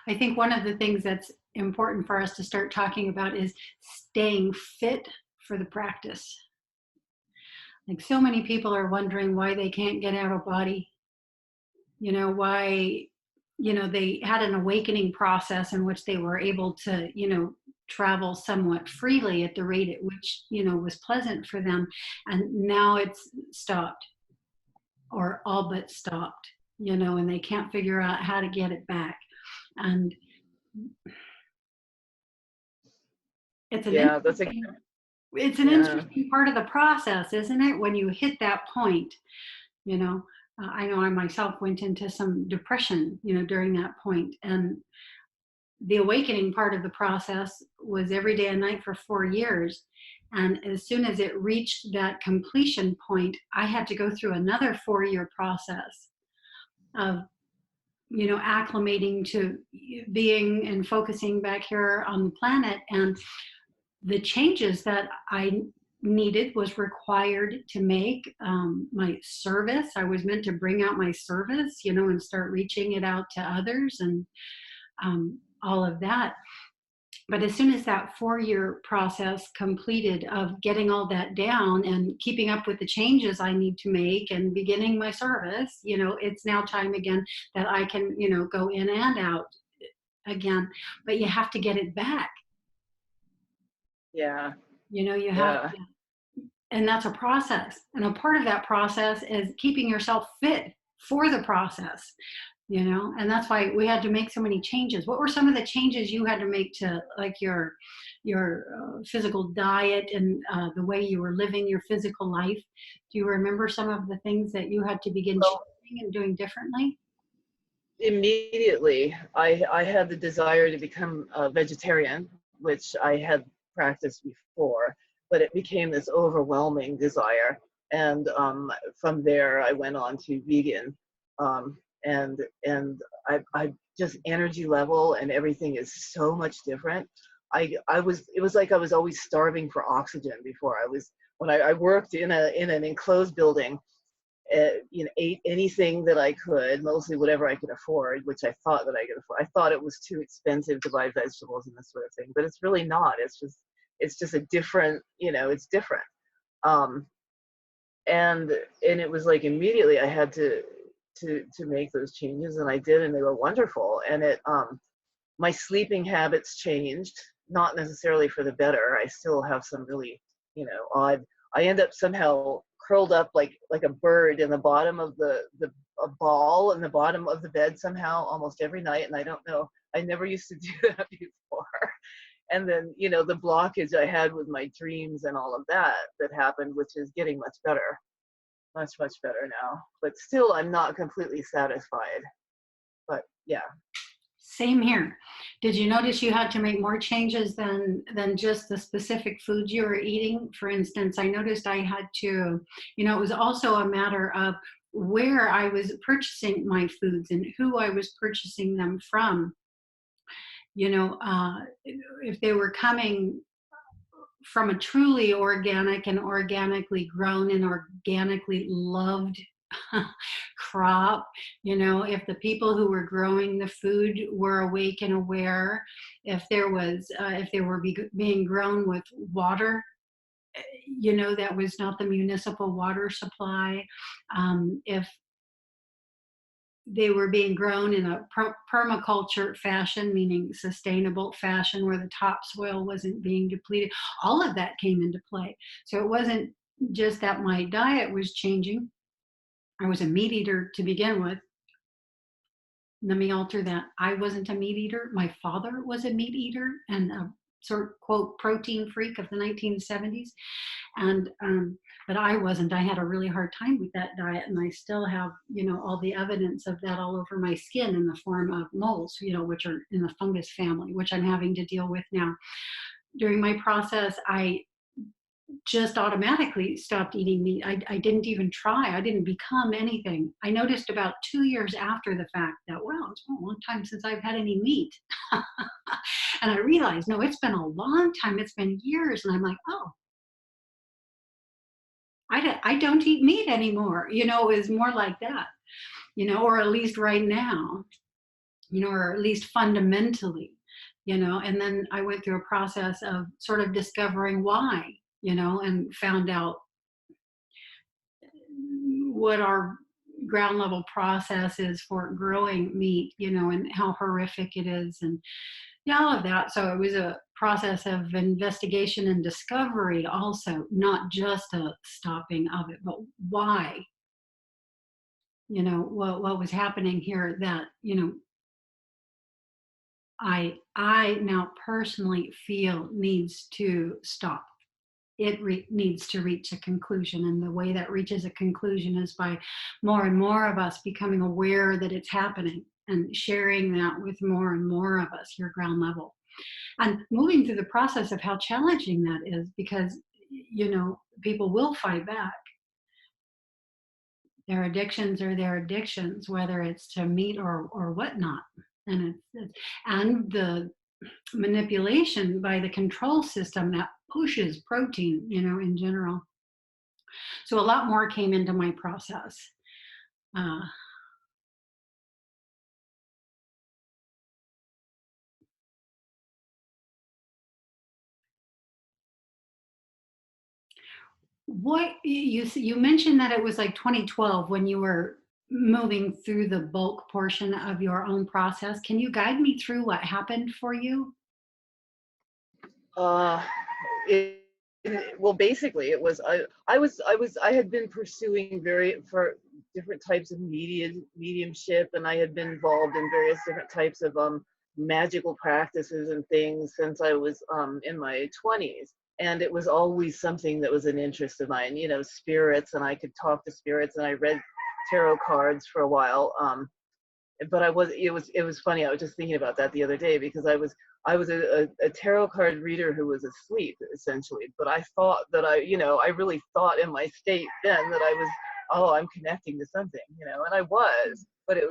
I think one of the things that's important for us to start talking about is staying fit for the practice. Like so many people are wondering why they can't get out of body, why, they had an awakening process in which they were able to, travel somewhat freely at the rate at which, was pleasant for them. And now it's stopped or all but stopped, and they can't figure out how to get it back. And it's an Yeah, that's a interesting, it's an yeah. interesting part of the process, isn't it? When you hit that point, you know, I know I myself went into some depression, during that point. And the awakening part of the process was every day and night for 4 years. And as soon as it reached that completion point, I had to go through another 4-year process of, acclimating to being and focusing back here on the planet. And the changes that I needed was required to make my service. I was meant to bring out my service, and start reaching it out to others and all of that. But as soon as that 4-year process completed of getting all that down and keeping up with the changes I need to make and beginning my service, it's now time again that I can, go in and out again. But you have to get it back. Yeah. You have Yeah. to, and that's a process. And a part of that process is keeping yourself fit for the process, and that's why we had to make so many changes. What were some of the changes you had to make to like your physical diet and the way you were living your physical life? Do you remember some of the things that you had to begin Well, changing and doing differently? immediately I had the desire to become a vegetarian, which I had practiced before, but it became this overwhelming desire. And from there, I went on to vegan. Um, and I just energy level and everything is so much different. It was like I was always starving for oxygen before. When I worked in an enclosed building, ate anything that I could, mostly whatever I could afford, which I thought that I could afford. I thought it was too expensive to buy vegetables and this sort of thing, but it's really not. It's just a different, it's different. Um, and it was like immediately I had to make those changes, and I did, and they were wonderful. And my sleeping habits changed, not necessarily for the better. I still have some really, odd. I end up somehow curled up like a bird in the bottom of the a ball in the bottom of the bed somehow almost every night, and I don't know. I never used to do that before. And then the blockage I had with my dreams and all of that happened, which is getting much better, much better now. But still, I'm not completely satisfied. But yeah. Same here. Did you notice you had to make more changes than just the specific foods you were eating? For instance, I noticed I had to, it was also a matter of where I was purchasing my foods and who I was purchasing them from. If they were coming from a truly organic and organically grown and organically loved crop, if the people who were growing the food were awake and aware, if they were being grown with water, that was not the municipal water supply, if they were being grown in a permaculture fashion, meaning sustainable fashion where the topsoil wasn't being depleted. All of that came into play. So it wasn't just that my diet was changing. I was a meat eater to begin with. Let me alter that. I wasn't a meat eater. My father was a meat eater and a sort of quote protein freak of the 1970s. And but I wasn't. I had a really hard time with that diet, and I still have, all the evidence of that all over my skin in the form of moles, which are in the fungus family, which I'm having to deal with now. During my process, I just automatically stopped eating meat. I didn't even try. I didn't become anything. I noticed about 2 years after the fact that, wow, it's been a long time since I've had any meat. And I realized, no, it's been a long time. It's been years. And I'm like, oh, I don't eat meat anymore. It was more like that, or at least right now. or at least fundamentally, and then I went through a process of sort of discovering why, and found out what our ground level process is for growing meat, and how horrific it is, and yeah, all of that. So it was a process of investigation and discovery also, not just a stopping of it, but why, what was happening here that, I now personally feel needs to stop. It needs to reach a conclusion, and the way that reaches a conclusion is by more and more of us becoming aware that it's happening and sharing that with more and more of us here ground level, and moving through the process of how challenging that is, because people will fight back. Their addictions are their addictions, whether it's to meat or whatnot, and and the manipulation by the control system that pushes protein, in general. So a lot more came into my process. Uh, what you mentioned that it was like 2012 when you were moving through the bulk portion of your own process. Can you guide me through what happened for you? Uh, well, basically, it was I had been pursuing for different types of mediumship, and I had been involved in various different types of magical practices and things since I was in my 20s. And it was always something that was an interest of mine, spirits, and I could talk to spirits, and I read tarot cards for a while. But it was funny. I was just thinking about that the other day because I was a tarot card reader who was asleep essentially. But I thought that I really thought in my state then that I was, oh, I'm connecting to something, and I was, but it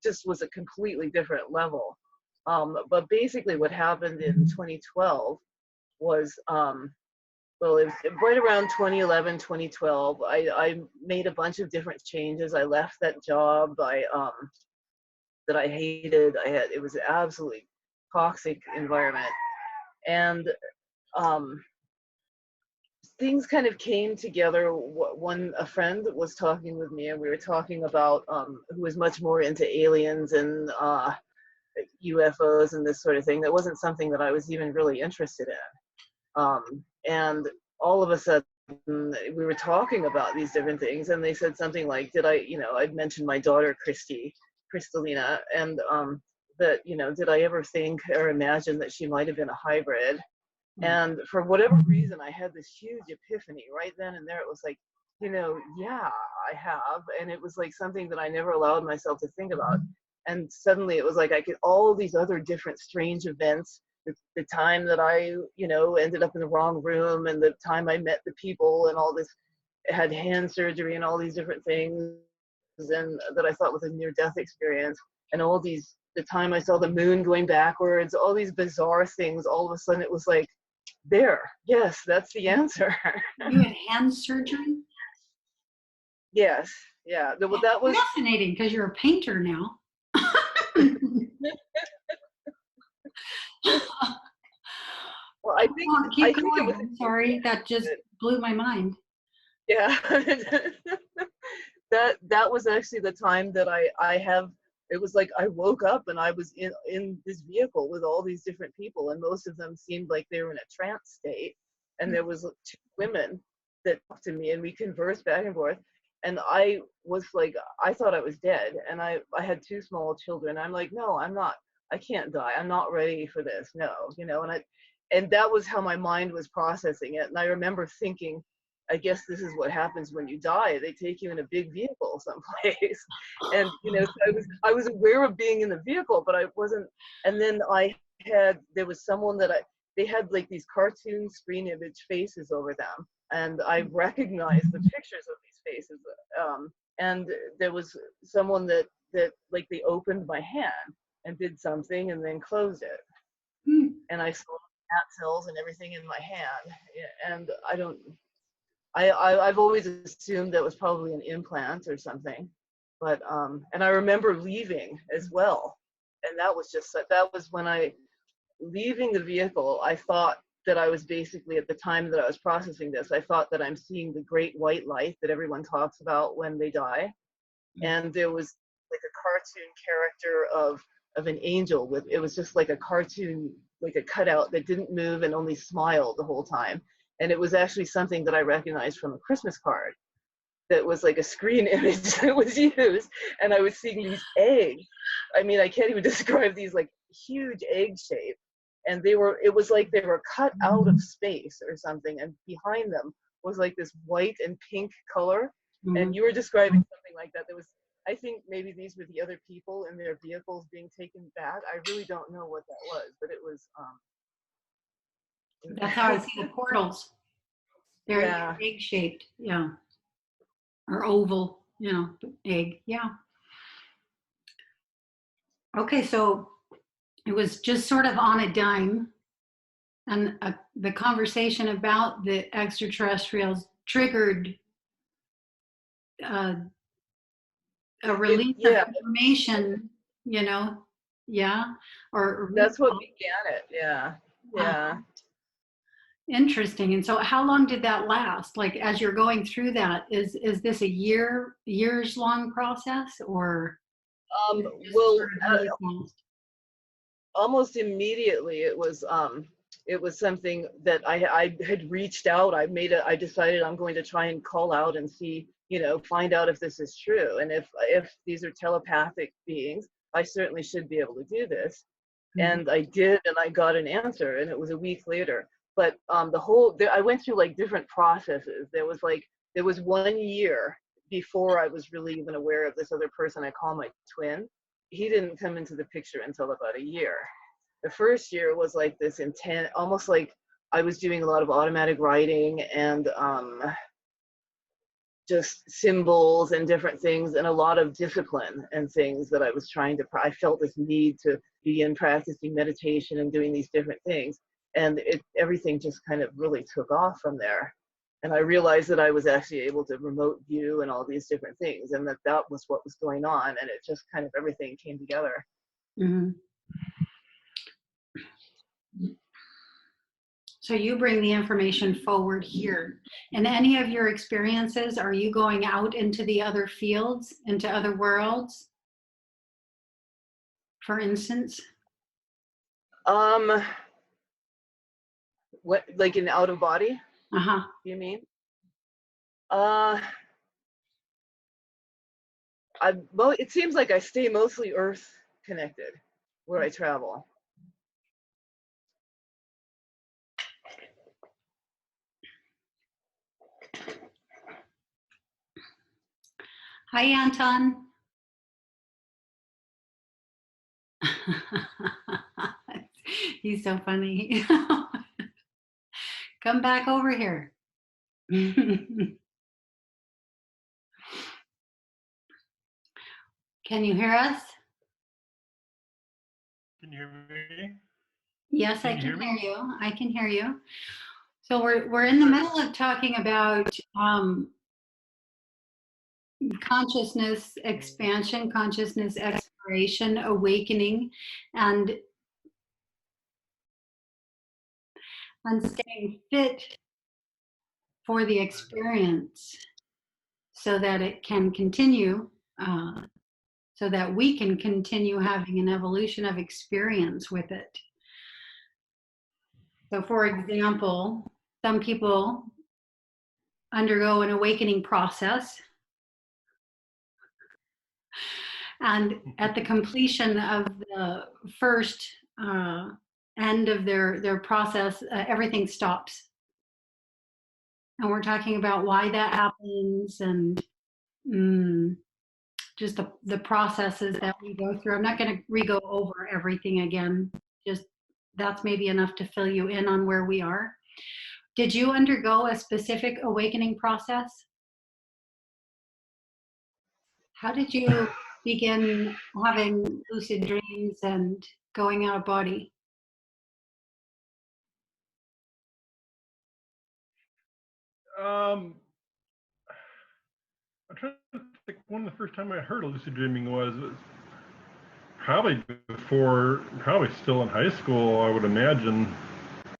just was a completely different level. But basically what happened in 2012 was, well, it was right around 2011, 2012. I made a bunch of different changes. I left that job. That I hated. It was an absolutely toxic environment, and um, things kind of came together. One a friend was talking with me, and we were talking about who was much more into aliens and UFOs and this sort of thing. That wasn't something that I was even really interested in. And all of a sudden, we were talking about these different things, and they said something like, I'd mentioned my daughter, Kristalina, and that, did I ever think or imagine that she might have been a hybrid? And for whatever reason, I had this huge epiphany right then and there. It was like, yeah, I have. And it was like something that I never allowed myself to think about. And suddenly it was like I could, all these other different strange events, the time that I, ended up in the wrong room, and the time I met the people, and all this, had hand surgery and all these different things, and that I thought was a near death experience, and all these, the time I saw the moon going backwards, all these bizarre things, all of a sudden it was like, there, yes, that's the answer. You had hand surgery? Yes, yeah, that was. Fascinating, because you're a painter now. Well, Keep it going. was, I'm sorry, that just blew my mind. yeah. That was actually the time that I have. It was like I woke up and I was in this vehicle with all these different people, and most of them seemed like they were in a trance state. And there was two women that talked to me, and we conversed back and forth. And I was like, I thought I was dead, and I had two small children. I'm like, no, I'm not. I can't die. I'm not ready for this. No, and that was how my mind was processing it. And I remember thinking, I guess this is what happens when you die. They take you in a big vehicle someplace. And so I was aware of being in the vehicle, but I wasn't. And then there was someone they had like these cartoon screen image faces over them, and I recognized the pictures of these faces. And there was someone that like they opened my hand and did something and then closed it, and I saw fat cells and everything in my hand. And I've always assumed that was probably an implant or something, but and I remember leaving as well, And that was just, that was when I, leaving the vehicle, I thought that I was basically, at the time that I was processing this, I thought that I'm seeing the great white light that everyone talks about when they die. And there was like a cartoon character of an angel with, it was just like a cartoon, like a cutout that didn't move and only smiled the whole time. And it was actually something that I recognized from a Christmas card that was like a screen image that was used. And I was seeing these eggs. I mean, I can't even describe these, like huge egg shape. And they were, it was like they were cut out of space or something. And behind them was like this white and pink color. And you were describing something like that. There was, I think maybe these were the other people in their vehicles being taken back. I really don't know what that was, but it was. That's how I see the portals. They're Yeah. egg shaped, yeah, or oval, you know, egg, yeah. Okay, so it was just sort of on a dime, and the conversation about the extraterrestrials triggered uh, a release of Yeah, information, you know, yeah, or that's what recall. began it. Yeah, Uh, yeah. Interesting. And so, how long did that last? Like, as you're going through that, is this a years long process, or just Well, sort of really fast? almost immediately it was something that I had reached out. I decided I'm going to try and call out and see, you know, find out if this is true. And if these are telepathic beings, I certainly should be able to do this. Mhm. And I did, and I got an answer, and it was a week later. But I went through like different processes. There was 1 year before I was really even aware of this other person I call my twin. He didn't come into the picture until about a year. The first year was like this intense, almost like I was doing a lot of automatic writing and just symbols and different things, and a lot of discipline and things that I was trying to, I felt this need to begin practicing meditation and doing these different things. And everything just kind of really took off from there. And I realized that I was actually able to remote view and all these different things, and that was what was going on. And it just kind of, everything came together. Mhm. So you bring the information forward here. In any of your experiences, are you going out into the other fields, into other worlds, for instance? Um, what, like in out of body, Uh-huh. you mean? Uh, it seems like I stay mostly Earth connected where I travel. Hi, Anton. He's so funny. Come back over here. Can you hear us? Can you hear me? Yes, Can I you can hear me? hear you. I can hear you. So we're in the Good. middle of talking about consciousness expansion, consciousness exploration, awakening, and staying fit for the experience so that it can continue, so that we can continue having an evolution of experience with it. So, for example, some people undergo an awakening process, and at the completion of the first end of their process, everything stops. And we're talking about why that happens, and just the processes that we go through. I'm not going to re-go over everything again. Just that's maybe enough to fill you in on where we are. Did you undergo a specific awakening process? How did you begin having lucid dreams and going out of body? Um, I'm trying to think. One of the first time I heard of lucid dreaming was probably probably still in high school, I would imagine.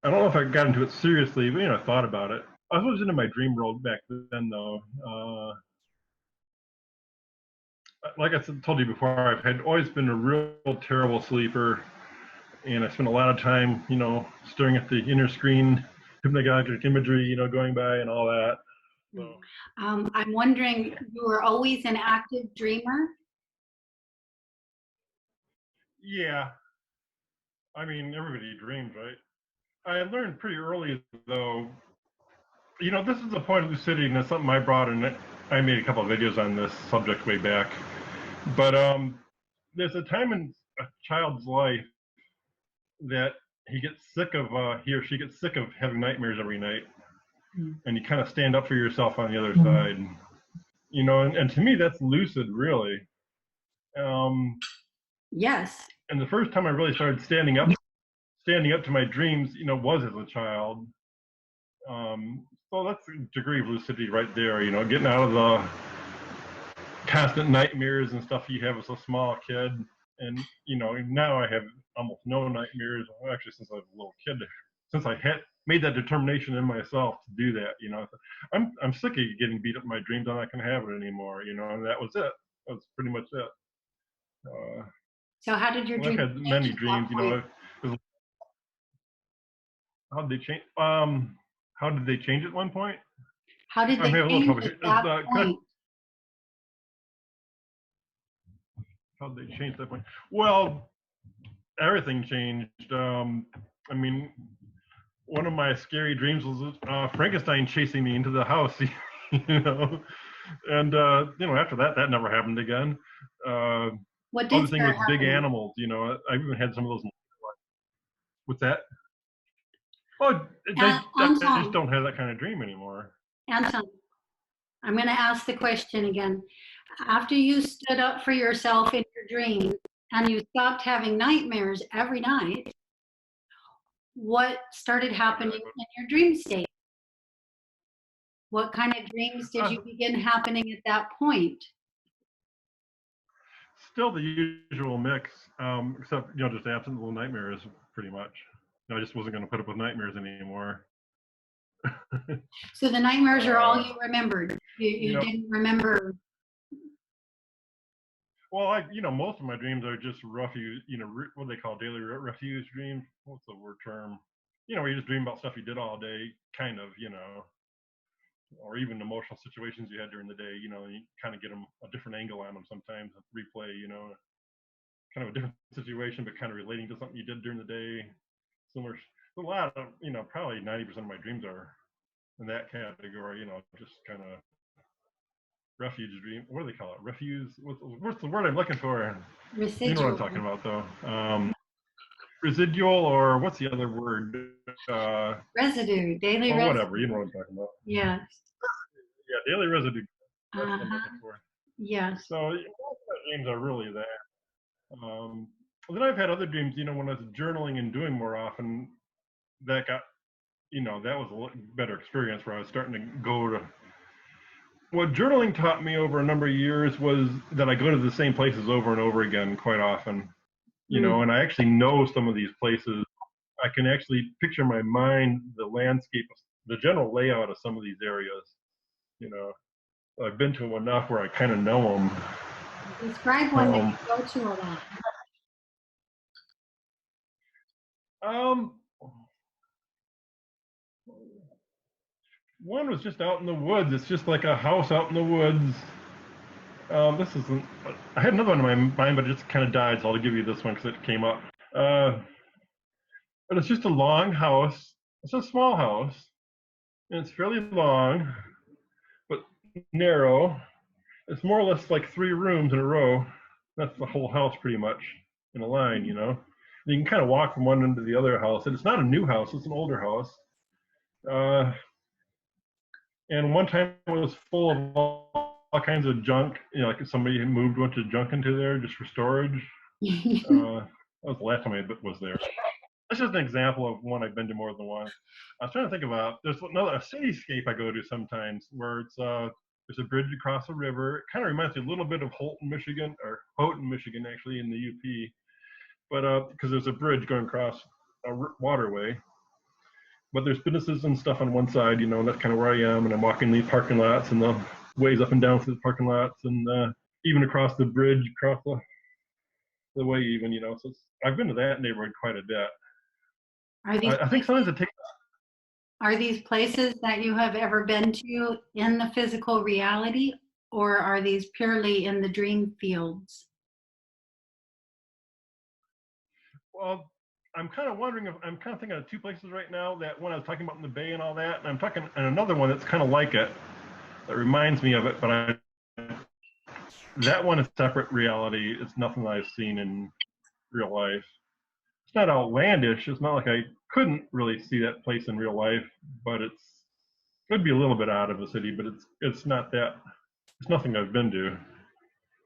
I don't know if I got into it seriously, but I thought about it. I was into my dream world back then, though. Like I told you before, I've had always been a real terrible sleeper, and I spent a lot of time, staring at the inner screen, hypnagogic imagery, going by and all that. So. I'm wondering, you were always an active dreamer? Yeah. I mean, everybody dreams, right? I learned pretty early, though, this is the point of lucidity, and it's something I brought in. I made a couple of videos on this subject way back. But there's a time in a child's life that he or she gets sick of having nightmares every night. And you kind of stand up for yourself on the other side. And to me, that's lucid, really. Yes. And the first time I really started standing up to my dreams, was as a child. So that's a degree of lucidity right there, getting out of the constant nightmares and stuff you have as a small kid. And, now I have almost no nightmares. Well, actually, since I was a little kid, since I had made that determination in myself to do that, I'm sick of getting beat up in my dreams. I'm not going to have it anymore, and that was it. That was pretty much it. So how did your dreams? I've had many dreams, how did they change? How did they change at one point? How did they change at that point? How did they change that point? Well, everything changed. I mean, one of my scary dreams was Frankenstein chasing me into the house, and after that never happened again. What did other thing with big animals, I even had some of those. What's that? Oh, I just don't have that kind of dream anymore. Anton, I'm going to ask the question again. After you stood up for yourself in your dream and you stopped having nightmares every night, what started happening in your dream state? What kind of dreams did you begin happening at that point? Still the usual mix, except, just absent little nightmares, pretty much. I just wasn't going to put up with nightmares anymore. So the nightmares are all you remembered. You didn't remember. Well, most of my dreams are just refuge, what do they call daily refuge dreams? What's the word term? Where you just dream about stuff you did all day, kind of, or even emotional situations you had during the day, you kind of get them a different angle on them sometimes, replay, kind of a different situation, but kind of relating to something you did during the day. Similar, a lot of, probably 90% of my dreams are in that category, just kind of refuge dream. What do they call it? Refuge? What's the word I'm looking for? Residual. You know what I'm talking about, though. Residual, or what's the other word? Residue, daily residue. Whatever, you know what I'm talking about. Yes. Yeah, daily residue. That's what I'm looking for. Yes. So most of my dreams are really that. Then I've had other dreams, when I was journaling and doing more often, that got, that was a better experience where I was starting to go to. What journaling taught me over a number of years was that I go to the same places over and over again quite often, and I actually know some of these places. I can actually picture in my mind the landscape, the general layout of some of these areas. I've been to them enough where I kind of know them. Describe one that you go to a lot. One was just out in the woods. It's just like a house out in the woods. This isn't. I had another one in my mind, but it just kind of died. So I'll give you this one because it came up. But it's just a long house. It's a small house, and it's fairly long, but narrow. It's more or less like 3 rooms in a row. That's the whole house pretty much in a line, And you can kind of walk from one end to the other house. And it's not a new house, it's an older house. And one time it was full of all kinds of junk, like somebody had moved a bunch of junk into there just for storage. That was the last time I was there. That's just an example of one I've been to more than once. I was trying to think about, there's a cityscape I go to sometimes where it's There's a bridge across a river. It kind of reminds me a little bit of Houghton, Michigan, or Houghton, Michigan, actually, in the UP. But because there's a bridge going across a waterway. But there's businesses and stuff on one side, and that's kind of where I am. And I'm walking the parking lots and the ways up and down through the parking lots, and even across the bridge, across the way, even, So I've been to that neighborhood quite a bit. I think sometimes it takes. Are these places that you have ever been to in the physical reality, or are these purely in the dream fields? Well, I'm kind of wondering if I'm kind of thinking of two places right now. That one I was talking about in the Bay and all that, and I'm talking and another one that's kind of like it, that reminds me of it, but that one is separate reality. It's nothing I've seen in real life. It's not outlandish. It's not like I couldn't really see that place in real life, but it could be a little bit out of the city, but it's not that. It's nothing I've been to.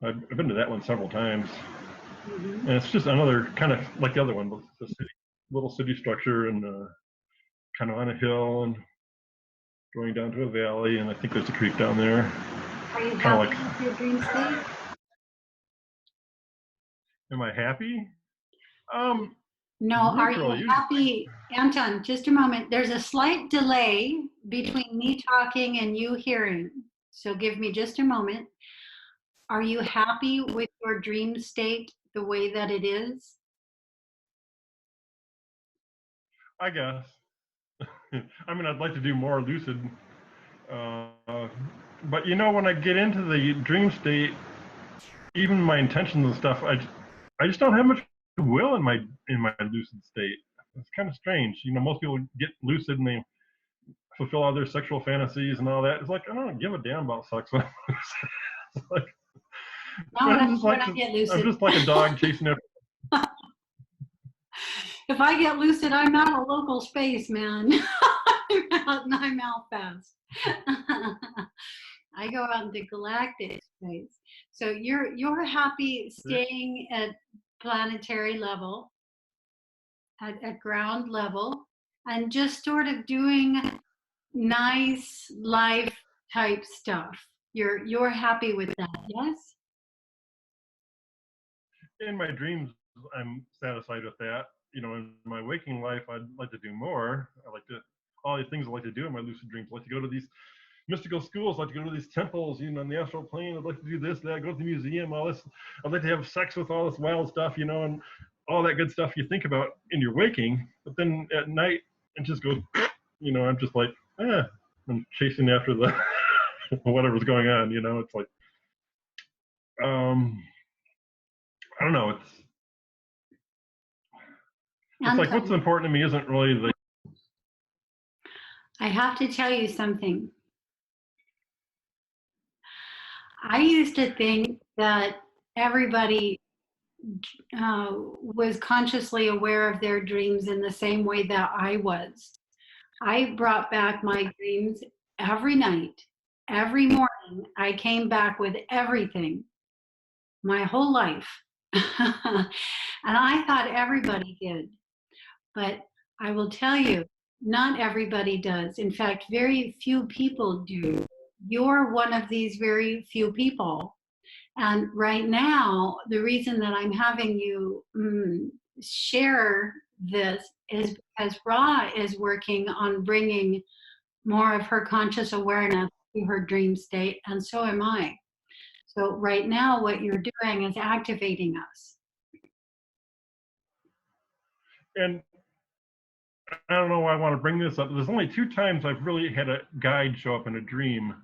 I've been to that one several times. And it's just another kind of like the other one, the little city structure, and kind of on a hill and going down to a valley, and I think there's a creek down there. Are you happy with your dream state? Am I happy? No, are you happy? Anton, just a moment. There's a slight delay between me talking and you hearing. So give me just a moment. Are you happy with your dream state the way that it is? I guess. I mean, I'd like to do more lucid. But when I get into the dream state, even my intentions and stuff, I just don't have much will in my lucid state. It's kind of strange. Most people get lucid and they fulfill all their sexual fantasies and all that. It's like, I don't give a damn about sex. It's like, I'm just like a dog chasing after. If I get lucid, I'm out of local space, man. I'm out fast. I go out into galactic space. So you're happy staying at planetary level, at ground level, and just sort of doing nice life type stuff. You're happy with that, yes? In my dreams, I'm satisfied with that. In my waking life, I'd like to do more. All these things I like to do in my lucid dreams. I like to go to these mystical schools. I like to go to these temples, on the astral plane. I'd like to do this, that, go to the museum, all this. I'd like to have sex with all this wild stuff, and all that good stuff you think about in your waking. But then at night, it just goes, I'm just like, I'm chasing after the whatever's going on, It's like, I don't know. It's like what's important to me isn't really the. I have to tell you something. I used to think that everybody was consciously aware of their dreams in the same way that I was. I brought back my dreams every night, every morning. I came back with everything, my whole life. And I thought everybody did. But I will tell you, not everybody does. In fact, very few people do. You're one of these very few people. And right now, the reason that I'm having you share this is because Ra is working on bringing more of her conscious awareness to her dream state, and so am I. So right now, what you're doing is activating us. And I don't know why I want to bring this up. There's only 2 times I've really had a guide show up in a dream.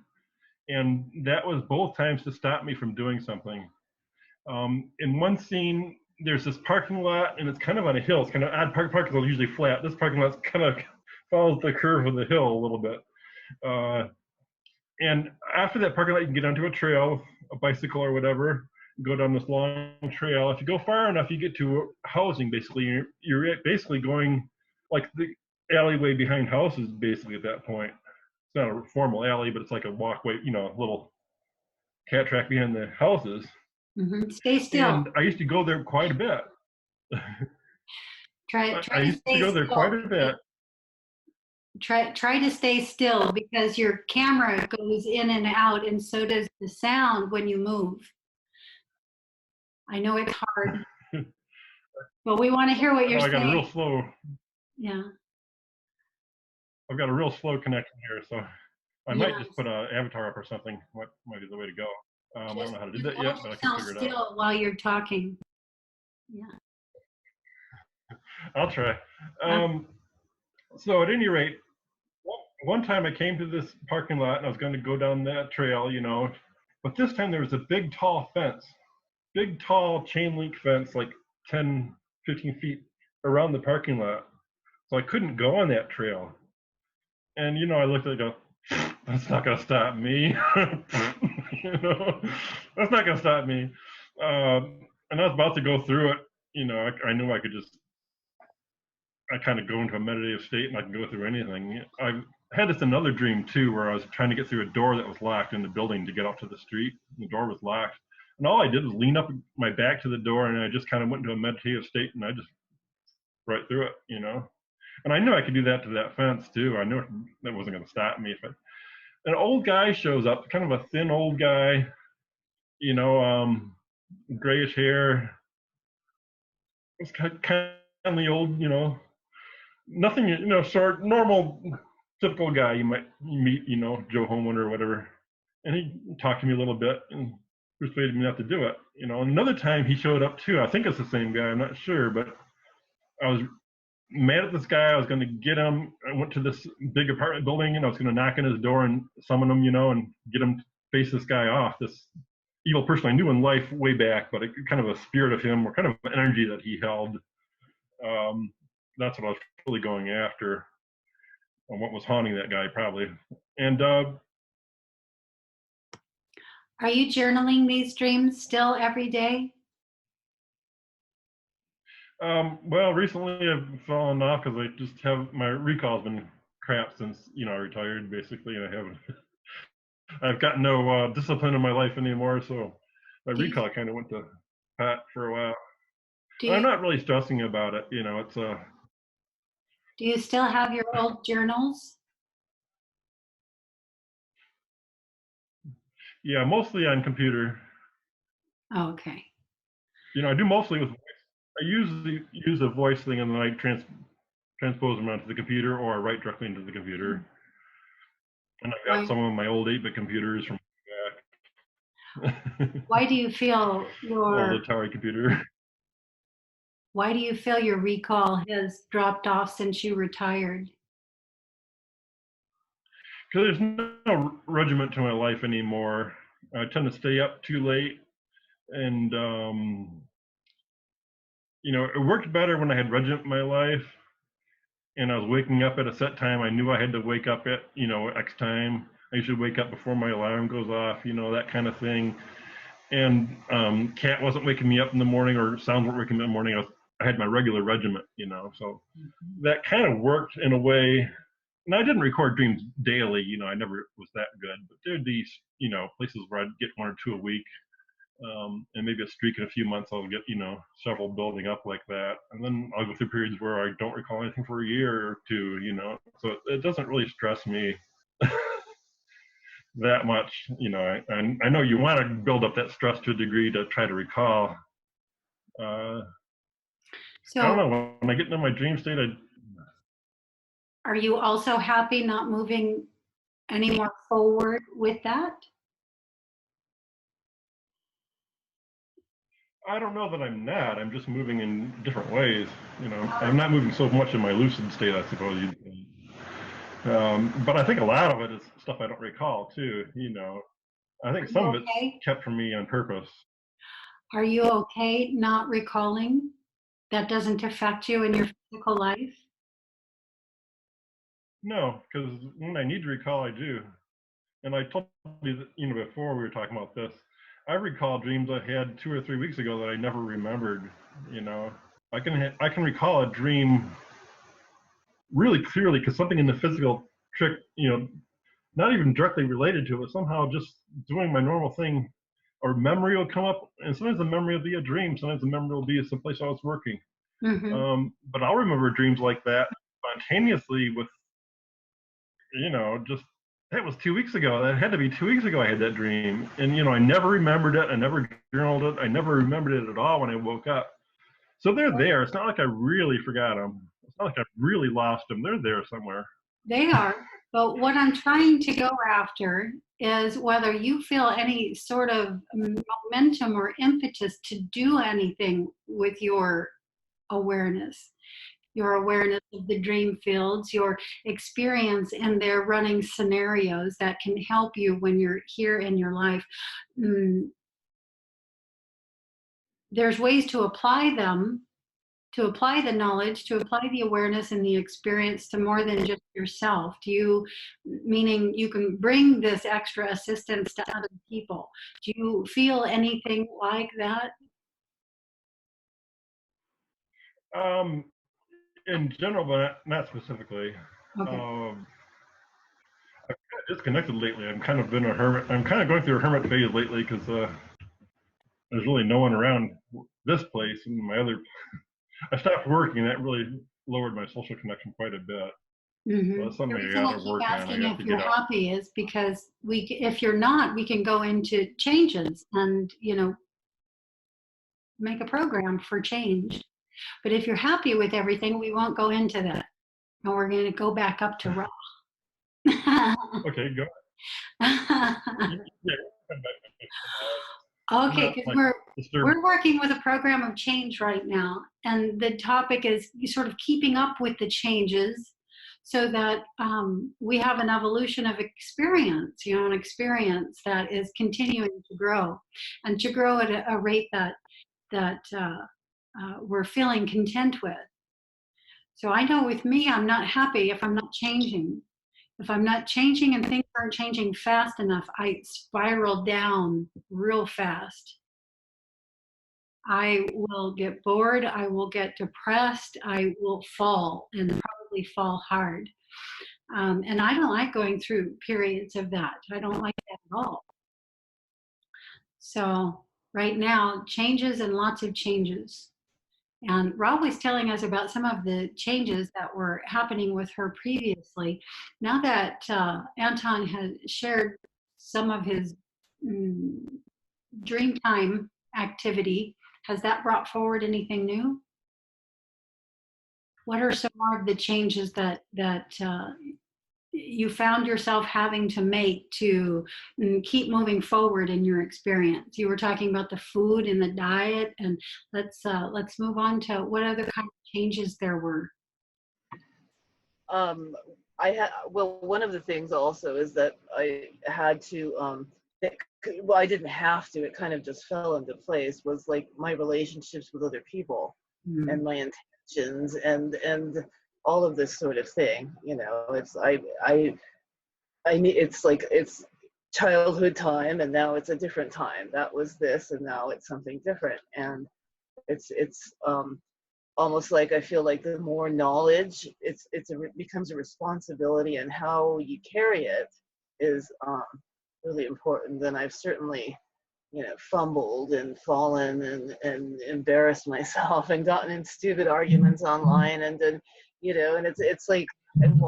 And that was both times to stop me from doing something. In one scene, there's this parking lot, and it's kind of on a hill. It's kind of odd. Parking lots are usually flat. This parking lot kind of follows the curve of the hill a little bit. And after that parking lot, you can get onto a trail, a bicycle or whatever, go down this long trail. If you go far enough, you get to housing, basically. You're basically going like the alleyway behind houses, basically, at that point. It's not a formal alley, but it's like a walkway, a little cat track behind the houses. Mm-hmm. Stay still. And I used to go there quite a bit. Try I used to go there quite a bit. Try to stay still because your camera goes in and out, and so does the sound when you move. I know it's hard, but we want to hear what you're Oh, I got a real saying. slow. Yeah. I've got a real slow connection here, so I might Yes. just put an avatar up or something. What might be the way to go? I don't know how to do Just that hold yet, but I can yourself figure it out. still while you're talking. Yeah. I'll try. Uh, So at any rate, one time I came to this parking lot and I was going to go down that trail, but this time there was a big, tall fence, big, tall chain link fence, like 10, 15 feet around the parking lot. So I couldn't go on that trail. And, I looked at it and go, that's not going to stop me. That's not going to stop me. And I was about to go through it. I knew I kind of go into a meditative state and I can go through anything. I had this another dream too, where I was trying to get through a door that was locked in the building to get up to the street. The door was locked. And all I did was lean up my back to the door and I just kind of went into a meditative state and I just right through it. And I knew I could do that to that fence too. I knew that wasn't going to stop me. An old guy shows up, kind of a thin old guy, you know, grayish hair. It's kind of the old, nothing, short, normal, typical guy you might meet, Joe Homeland or whatever. And he talked to me a little bit and persuaded me not to do it. Another time he showed up too. I think it's the same guy. I'm not sure, but I was mad at this guy. I was going to get him. I went to this big apartment building and I was going to knock on his door and summon him, and get him to face this guy off. This evil person I knew in life way back, but kind of a spirit of him or kind of an energy that he held. That's what I was really going after, and what was haunting that guy probably. And are you journaling these dreams still every day? well, recently I've fallen off because I just have my recall's been crap since I retired basically, and I've got no discipline in my life anymore, so my Do you, recall kind of went to pat for a while. do And I'm you not really stressing about it. It's do you still have your old journals? yeah, mostly on computer. Oh, okay. I do mostly with voice. I usually use a voice thing and then I transpose them onto the computer, or I write directly into the computer. And I've got Why, some of my old 8-bit computers from back. why do you feel Old Atari computer. why do you feel your recall has dropped off since you retired? Because there's no regiment to my life anymore. I tend to stay up too late, and it worked better when I had regiment in my life, and I was waking up at a set time. I knew I had to wake up at X time. I usually wake up before my alarm goes off, that kind of thing. And Cat wasn't waking me up in the morning, or sounds weren't waking me up in the morning. I had my regular regiment, so that kind of worked in a way. And I didn't record dreams daily, I never was that good, but there'd be, places where I'd get 1 or 2 a week. And maybe a streak in a few months, I'll get, several building up like that. And then I'll go through periods where I don't recall anything for a year or two, so it doesn't really stress me that much, I know you want to build up that stress to a degree to try to recall. I don't So know. When I get into my dream state, are you also happy not moving any more forward with that? I don't know that I'm not. I'm just moving in different ways. I'm not moving so much in my lucid state, I suppose. But I think a lot of it is stuff I don't recall too. I think Are some you of it's okay? kept from me on purpose. Are you okay not recalling? That doesn't affect you in your physical life? No, because when I need to recall, I do. And I told you that, before we were talking about this, I recall dreams I had 2 or 3 weeks ago that I never remembered. I can recall a dream really clearly because something in the physical trick, not even directly related to it, somehow just doing my normal thing, or memory will come up, and sometimes the memory will be a dream, sometimes the memory will be someplace I was working. Mm-hmm. But I'll remember dreams like that spontaneously with just that was 2 weeks ago. That had to be 2 weeks ago I had that dream. And, I never remembered it. I never journaled it. I never remembered it at all when I woke up. So they're there. It's not like I really forgot them. It's not like I really lost them. They're there somewhere. They are. But what I'm trying to go after is whether you feel any sort of momentum or impetus to do anything with your awareness, your awareness of the dream fields, your experience in their running scenarios that can help you when you're here in your life. There's ways to apply them, to apply the knowledge, to apply the awareness and the experience to more than just yourself. Meaning you can bring this extra assistance to other people. Do you feel anything like that? In general, but not specifically. Okay. I've kind of disconnected lately. I'm kind of been a hermit. I'm kind of going through a hermit phase lately because there's really no one around this place, and I stopped working. That really lowered my social connection quite a bit. So that's The something I reason I got to keep work on. I asking have if to you're get out. happy is because if you're not, we can go into changes and, make a program for change. But if you're happy with everything, we won't go into that. And we're going to go back up to raw. Okay, go. Yeah, Okay, not because like disturbed. we're working with a program of change right now, and the topic is sort of keeping up with the changes, so that we have an evolution of experience, an experience that is continuing to grow, and to grow at a rate that we're feeling content with. So I know with me, I'm not happy if I'm not changing. If I'm not changing and things aren't changing fast enough, I spiral down real fast. I will get bored. I will get depressed. I will fall and probably fall hard. And I don't like going through periods of that. I don't like that at all. So right now, changes and lots of changes. And Rob was telling us about some of the changes that were happening with her previously. Now that Anton has shared some of his Dreamtime activity, has that brought forward anything new? What are some more of the changes that you found yourself having to make to keep moving forward in your experience? You were talking about the food and the diet, and let's move on to what other kind of changes there were. One of the things also is that I had to well, I didn't have to, it kind of just fell into place, was like my relationships with other people and my intentions and all of this sort of thing. It's it's like it's childhood time and now it's a different time. That was this and now it's something different. And it's almost like I feel like the more knowledge, it becomes a responsibility, and how you carry it is really important. And I've certainly, fumbled and fallen and embarrassed myself and gotten in stupid arguments online, and then, and it's like, and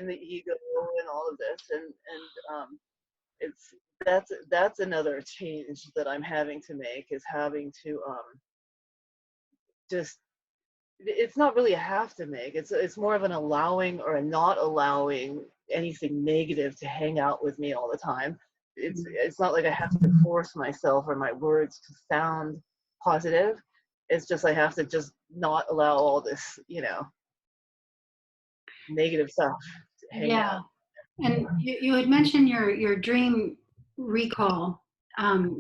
the ego and all of this, and that's another change that I'm having to make, is having to just, it's not really a have to make, it's more of an allowing or a not allowing anything negative to hang out with me all the time. It's not like I have to force myself or my words to sound positive. It's just I have to just not allow all this, negative stuff to hang out. And you had mentioned your dream recall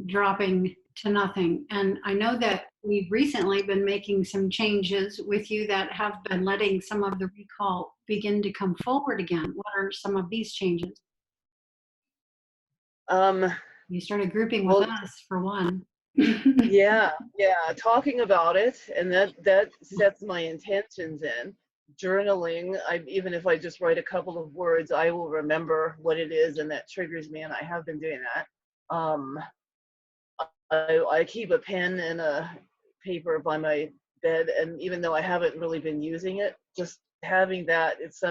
dropping to nothing. And I know that we've recently been making some changes with you that have been letting some of the recall begin to come forward again. What are some of these changes? You started grouping with us, for one. yeah, talking about it, and that sets my intentions in. Journaling, even if I just write a couple of words, I will remember what it is, and that triggers me, and I have been doing that. I keep a pen and a paper by my bed, and even though I haven't really been using it, just having that, it's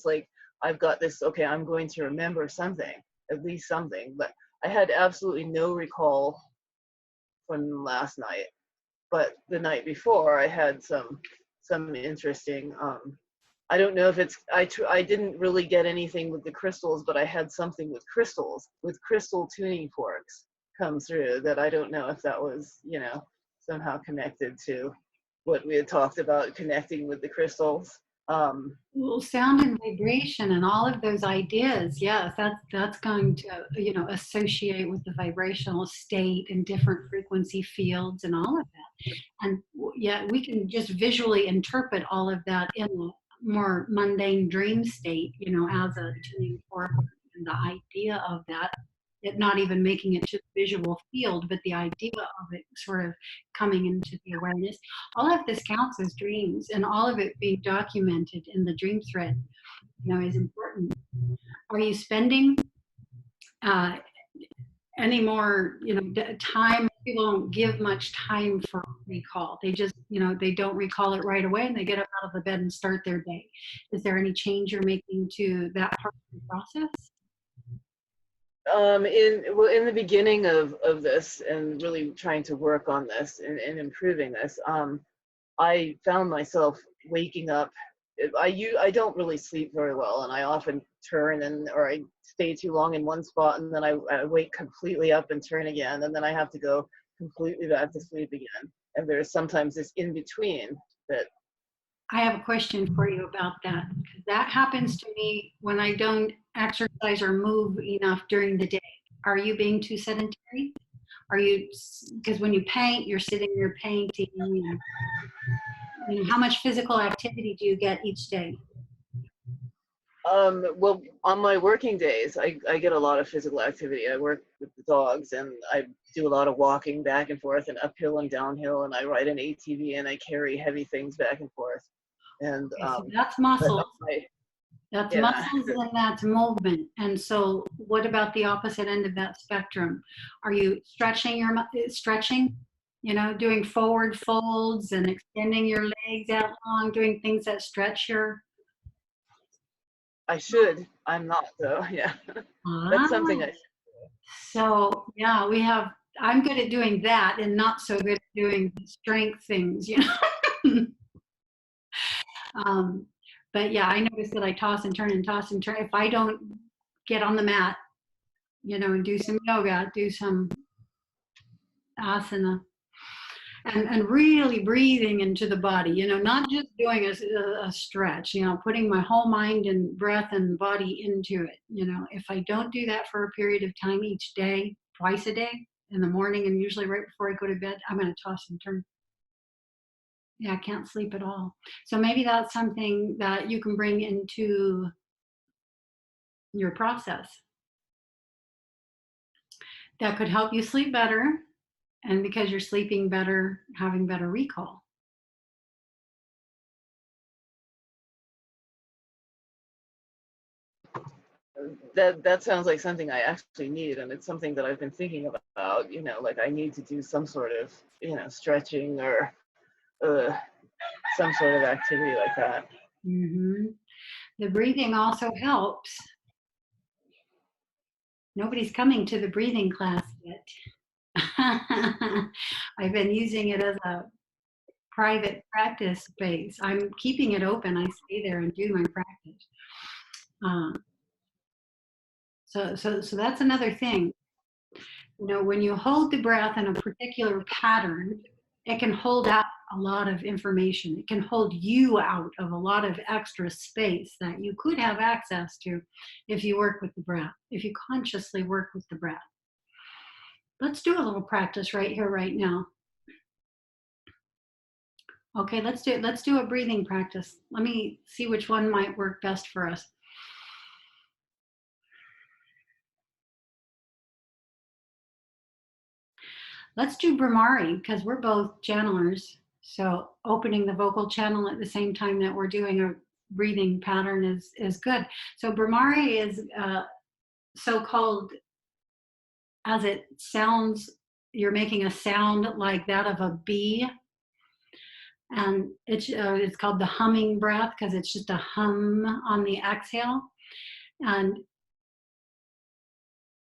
like I've got this, okay, I'm going to remember something, at least something. But I had absolutely no recall from last night. But the night before, I had some interesting. I don't know if it's I didn't really get anything with the crystals, but I had something with crystals, with crystal tuning forks come through that I don't know if that was, you know, somehow connected to what we had talked about connecting with the crystals. Well, sound and vibration and all of those ideas, yes, that's going to, you know, associate with the vibrational state and different frequency fields and all of that. And yeah, we can just visually interpret all of that in a more mundane dream state, you know, as a tuning fork, and the idea of that, it not even making it to the visual field, but the idea of it sort of coming into the awareness. All of this counts as dreams, and all of it being documented in the dream thread, you know, is important. Are you spending uh, any more, you know, time? People don't give much time for recall. They just, you know, they don't recall it right away, and they get up out of the bed and start their day. Is there any change you're making to that part of the process? In the beginning of this, and really trying to work on this and improving this, I found myself waking up. I don't really sleep very well, and I often turn or I stay too long in one spot, and then I wake completely up and turn again, and then I have to go completely back to sleep again. And there's sometimes this in between that. I have a question for you about that. That happens to me when I don't exercise or move enough during the day. Are you being too sedentary? Are you, because when you paint, you're sitting there painting. And, you know, how much physical activity do you get each day? Well, on my working days, I get a lot of physical activity. I work with the dogs, and I do a lot of walking back and forth and uphill and downhill, and I ride an ATV, and I carry heavy things back and forth. And Okay, so that's muscles. That's yeah. muscles and that's movement. And so what about the opposite end of that spectrum? Are you stretching stretching, you know, doing forward folds and extending your legs out long, doing things that stretch your. I should. I'm not though. Yeah. That's something I should do. So yeah, I'm good at doing that and not so good at doing strength things, you know. But yeah, I notice that I toss and turn and toss and turn. If I don't get on the mat, you know, and do some yoga, do some asana, and really breathing into the body, you know, not just doing a stretch, you know, putting my whole mind and breath and body into it. You know, if I don't do that for a period of time each day, twice a day, in the morning and usually right before I go to bed, I'm going to toss and turn. Yeah, I can't sleep at all. So maybe that's something that you can bring into your process that could help you sleep better. And because you're sleeping better, having better recall. That sounds like something I actually need, and it's something that I've been thinking about. You know, like I need to do some sort of, you know, stretching or some sort of activity like that. Mm-hmm. The breathing also helps. Nobody's coming to the breathing class yet. I've been using it as a private practice space. I'm keeping it open. I stay there and do my practice. So that's another thing. You know, when you hold the breath in a particular pattern, it can hold out a lot of information. It can hold you out of a lot of extra space that you could have access to if you work with the breath, if you consciously work with the breath. Let's do a little practice right here, right now. Okay, let's do it. Let's do a breathing practice. Let me see which one might work best for us. Let's do Brahmari because we're both channelers. So opening the vocal channel at the same time that we're doing a breathing pattern is good. So Brahmari is so-called, as it sounds, you're making a sound like that of a bee. And it's called the humming breath because it's just a hum on the exhale. And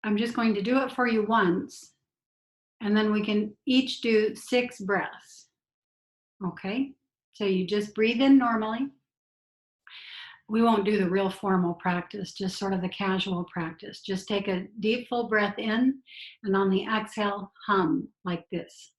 I'm just going to do it for you once, and then we can each do 6 breaths. Okay? So you just breathe in normally. We won't do the real formal practice, just sort of the casual practice. Just take a deep, full breath in, and on the exhale, hum like this.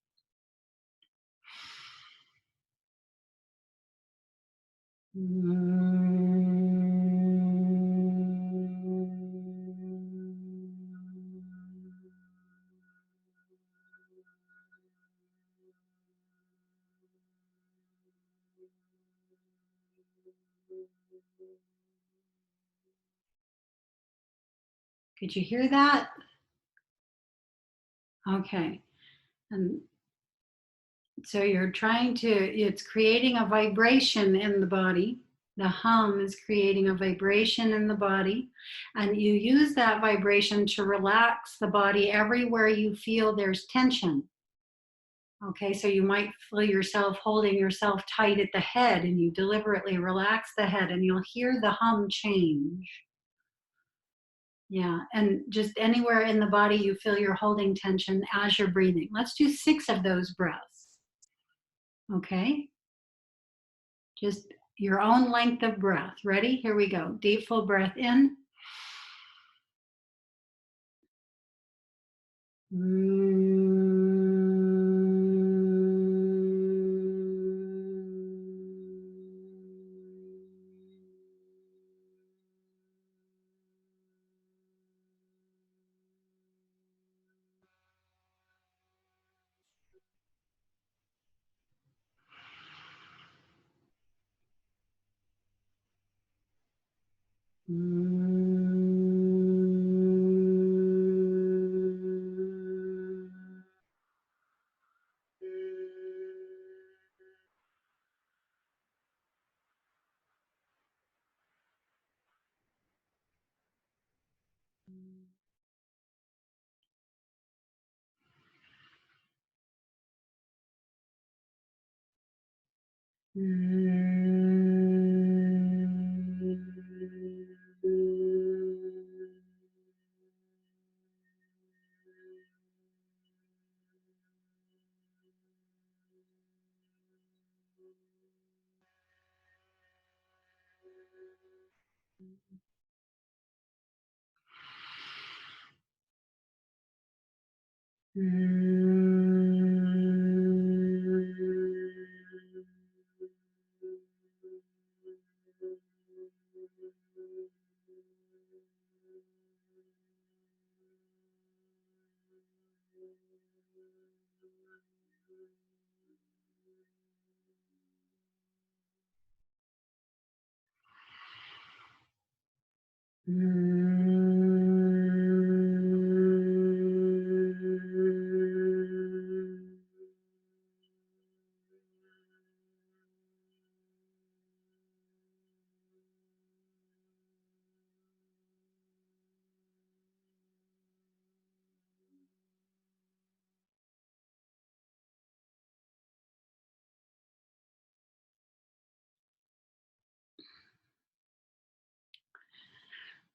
Could you hear that? Okay. And so you're trying to, it's creating a vibration in the body. The hum is creating a vibration in the body. And you use that vibration to relax the body everywhere you feel there's tension. Okay, so you might feel yourself holding yourself tight at the head, and you deliberately relax the head, and you'll hear the hum change. Yeah, and just anywhere in the body you feel you're holding tension as you're breathing. Let's do 6 of those breaths. Okay, just your own length of breath. Ready? Here we go. Deep, full breath in.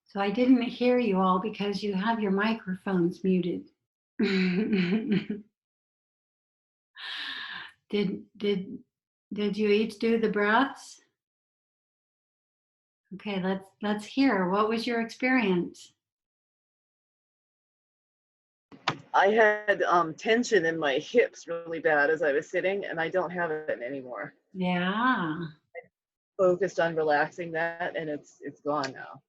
So I didn't hear you all because you have your microphones muted. did did did you each do the breaths? Okay, let's hear. What was your experience? I had tension in my hips really bad as I was sitting, and I don't have it anymore. Yeah. Focused on relaxing that, and it's gone now.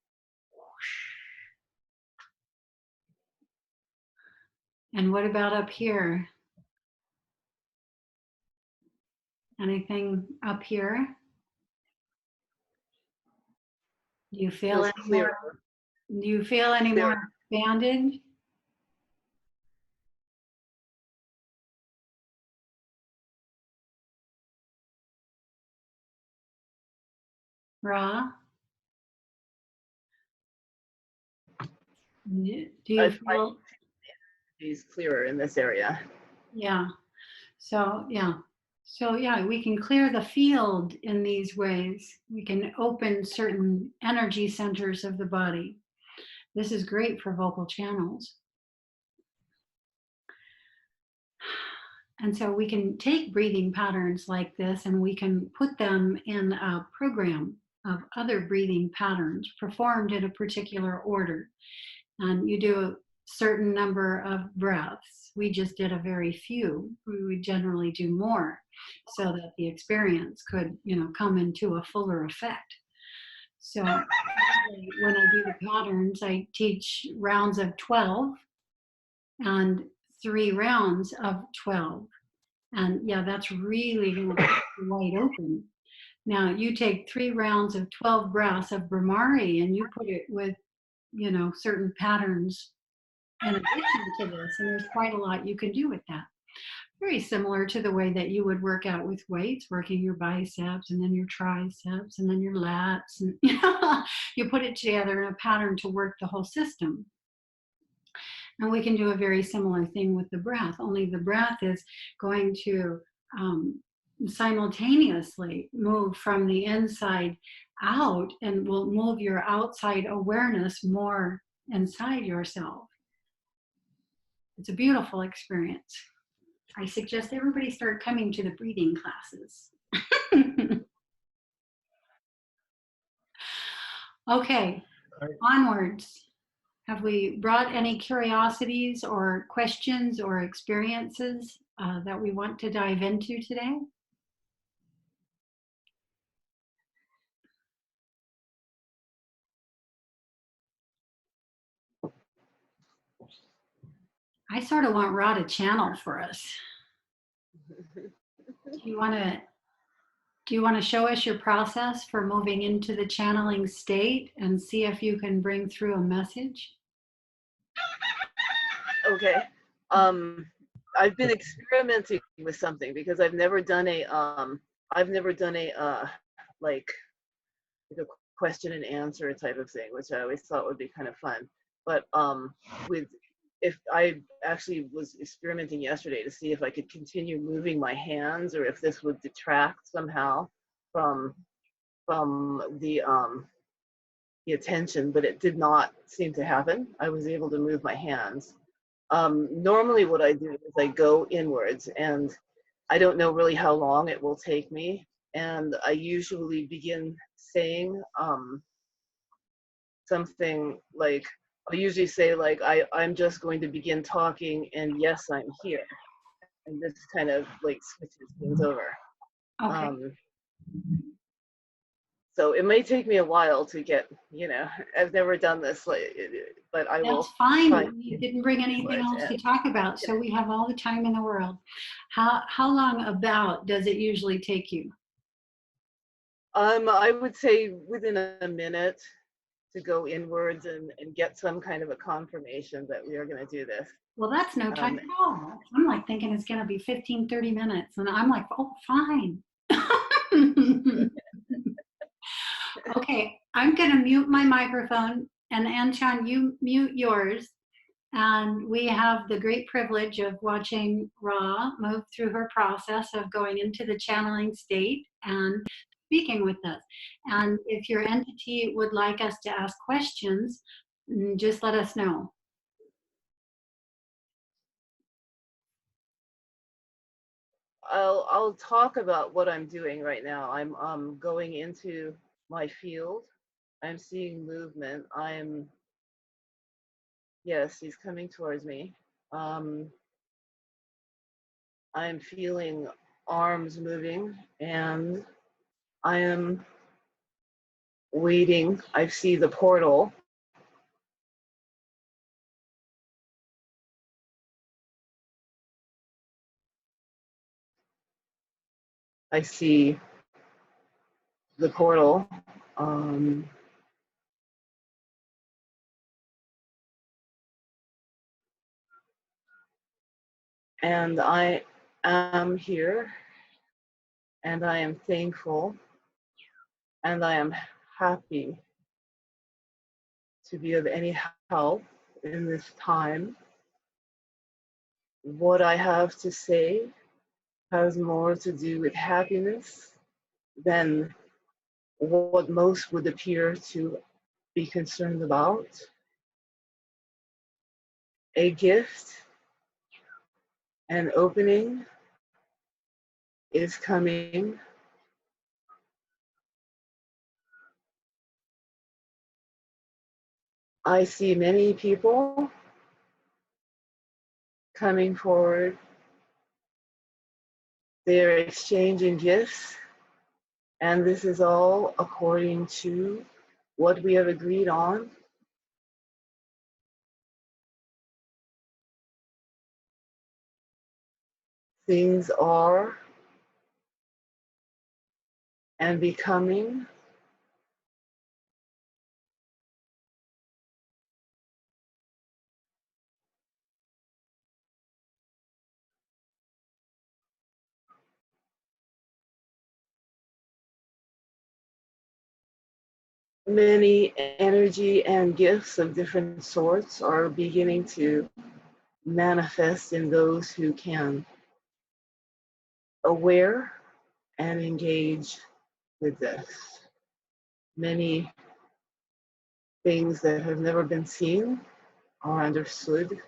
And what about up here? Anything up here? Do you feel Feels any clearer. more? Do you feel any Clearer. more expanded? Ra? Do you I feel? He's clearer in this area. Yeah. So yeah. So yeah, we can clear the field in these ways. We can open certain energy centers of the body. This is great for vocal channels. And so we can take breathing patterns like this and we can put them in a program of other breathing patterns performed in a particular order. And you do a certain number of breaths. We just did a very few. We would generally do more so that the experience could, come into a fuller effect. So when I do the patterns, I teach rounds of 12 and 3 rounds of 12. And yeah, that's really going to be wide open. Now you take 3 rounds of 12 breaths of Brahmari and you put it with, certain patterns in addition to this, and there's quite a lot you can do with that. Very similar to the way that you would work out with weights, working your biceps and then your triceps and then your lats, and you put it together in a pattern to work the whole system. And we can do a very similar thing with the breath, only the breath is going to simultaneously move from the inside out and will move your outside awareness more inside yourself. It's a beautiful experience. I suggest everybody start coming to the breathing classes. Okay, onwards. Have we brought any curiosities or questions or experiences that we want to dive into today? I sort of want Ra to channel for us. Do you want to show us your process for moving into the channeling state and see if you can bring through a message? Okay. I've been experimenting with something because I've never done a like a question and answer type of thing, which I always thought would be kind of fun. But if I actually was experimenting yesterday to see if I could continue moving my hands or if this would detract somehow from the attention, but it did not seem to happen. I was able to move my hands. Normally what I do is I go inwards, and I don't know really how long it will take me. And I usually begin saying something like, I usually say like, I'm just going to begin talking, and yes, I'm here. And this kind of like switches things over. Okay. So it may take me a while to get, I've never done this, but I will. That's fine. You didn't bring anything else to talk about, so we have all the time in the world. How long about does it usually take you? I would say within a minute to go inwards and get some kind of a confirmation that we are going to do this. Well, that's no time at all. I'm like thinking it's going to be 15, 30 minutes, and I'm like, oh, fine. Okay, I'm going to mute my microphone, and Anshan, you mute yours. And we have the great privilege of watching Ra move through her process of going into the channeling state and speaking with us. And if your entity would like us to ask questions, just let us know. I'll talk about what I'm doing right now. I'm going into my field. I'm seeing movement. Yes, he's coming towards me. I'm feeling arms moving, and I am waiting. I see the portal. I see the portal. And I am here, and I am thankful, and I am happy to be of any help in this time. What I have to say has more to do with happiness than what most would appear to be concerned about. A gift, an opening is coming. I see many people coming forward. They're exchanging gifts, and this is all according to what we have agreed on. Things are and becoming. Many energy and gifts of different sorts are beginning to manifest in those who can aware and engage with this. Many things that have never been seen are understood.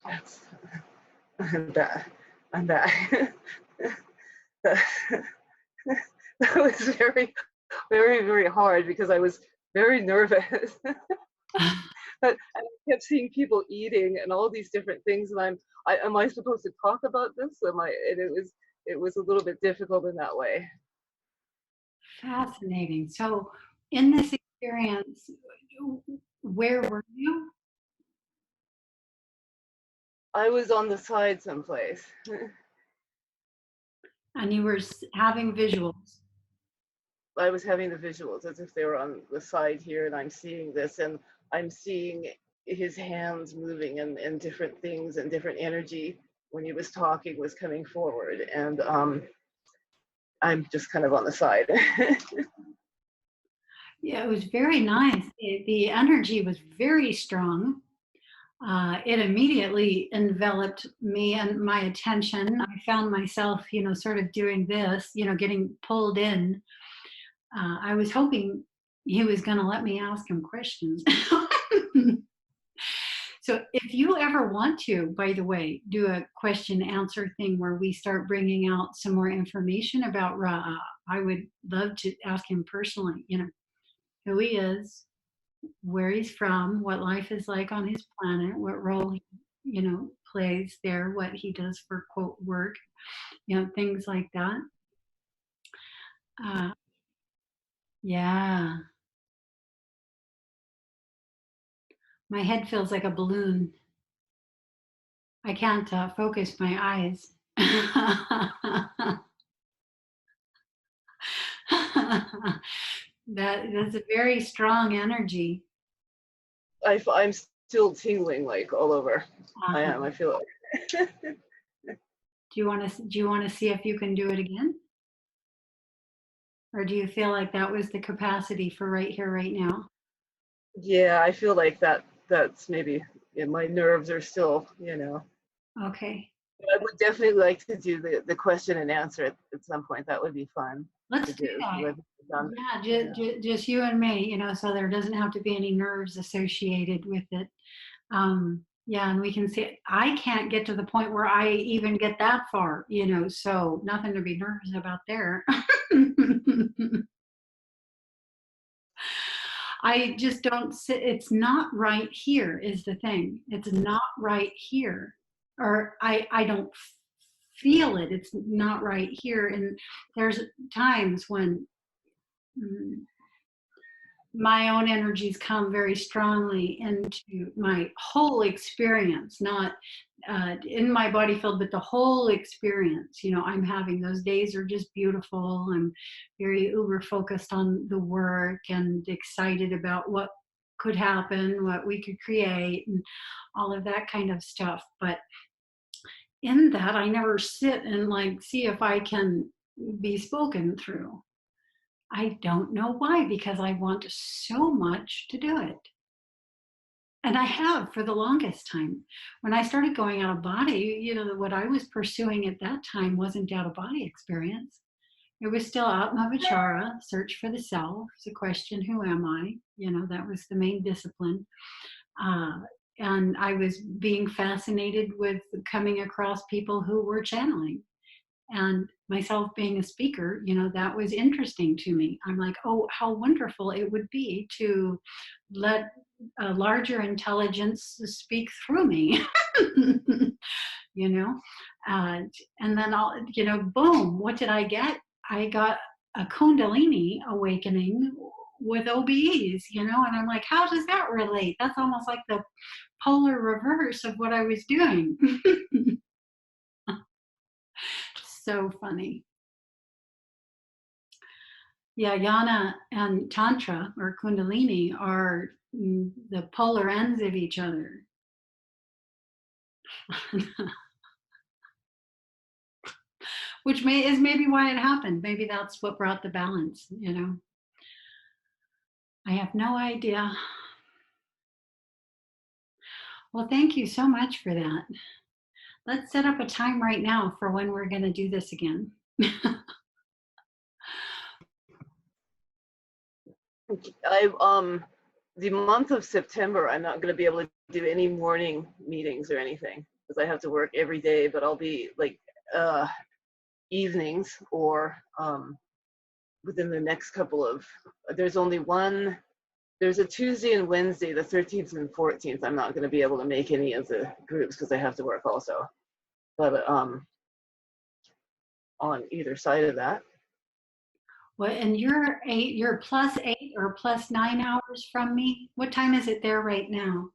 That's, I'm back. I'm back. that was very, very, very hard because I was very nervous. But I kept seeing people eating and all these different things, and am I supposed to talk about this? And it was a little bit difficult in that way. Fascinating. So, in this experience, where were you? I was on the side someplace. And you were having visuals. I was having the visuals as if they were on the side here, and I'm seeing this, and I'm seeing his hands moving and different things and different energy when he was talking was coming forward, and I'm just kind of on the side. Yeah, it was very nice. The energy was very strong. It immediately enveloped me and my attention. I found myself, sort of doing this, getting pulled in. I was hoping he was going to let me ask him questions. So if you ever want to, by the way, do a question answer thing where we start bringing out some more information about Ra, I would love to ask him personally, who he is, where he's from, what life is like on his planet, what role he, plays there, what he does for quote work, things like that. Yeah, my head feels like a balloon. I can't focus my eyes. That's a very strong energy. I'm still tingling like all over. I am. I feel it. Do you want to see if you can do it again? Or do you feel like that was the capacity for right here, right now? Yeah, I feel like that's maybe my nerves are still, Okay. I would definitely like to do the question and answer at some point. That would be fun. Let's do that. Yeah, just you and me, so there doesn't have to be any nerves associated with it. Yeah, and we can see it. I can't get to the point where I even get that far, so nothing to be nervous about there. I just don't sit, it's not right here is the thing. It's not right here. Or I don't feel it. It's not right here. And there's times when my own energies come very strongly into my whole experience, not in my body field, but the whole experience. You know, I'm having those days are just beautiful. I'm very uber focused on the work and excited about what could happen, what we could create, and all of that kind of stuff. But in that, I never sit and like see if I can be spoken through. I don't know why, because I want so much to do it. And I have for the longest time. When I started going out of body, you know, what I was pursuing at that time wasn't out of body experience. It was still Atma Vichara, search for the self. It's a question, who am I? You know, that was the main discipline. Uh, and I was being fascinated with coming across people who were channeling. And myself being a speaker, you know, that was interesting to me. I'm like, oh, how wonderful it would be to let a larger intelligence speak through me. You know, and then I'll, you know, boom, what did I get? I got a Kundalini awakening with OBEs, you know, and I'm like, how does that relate? That's almost like the polar reverse of what I was doing. So funny. Yeah, Yana and Tantra or Kundalini are the polar ends of each other. Which is maybe why it happened. Maybe that's what brought the balance, you know. I have no idea. Well, thank you so much for that. Let's set up a time right now for when we're going to do this again. The month of September, I'm not going to be able to do any morning meetings or anything because I have to work every day, but I'll be like evenings or within the next couple of, there's only one, there's a Tuesday and Wednesday, the 13th and 14th. I'm not going to be able to make any of the groups because I have to work also. But on either side of that. Well, and you're +8 or +9 hours from me. What time is it there right now?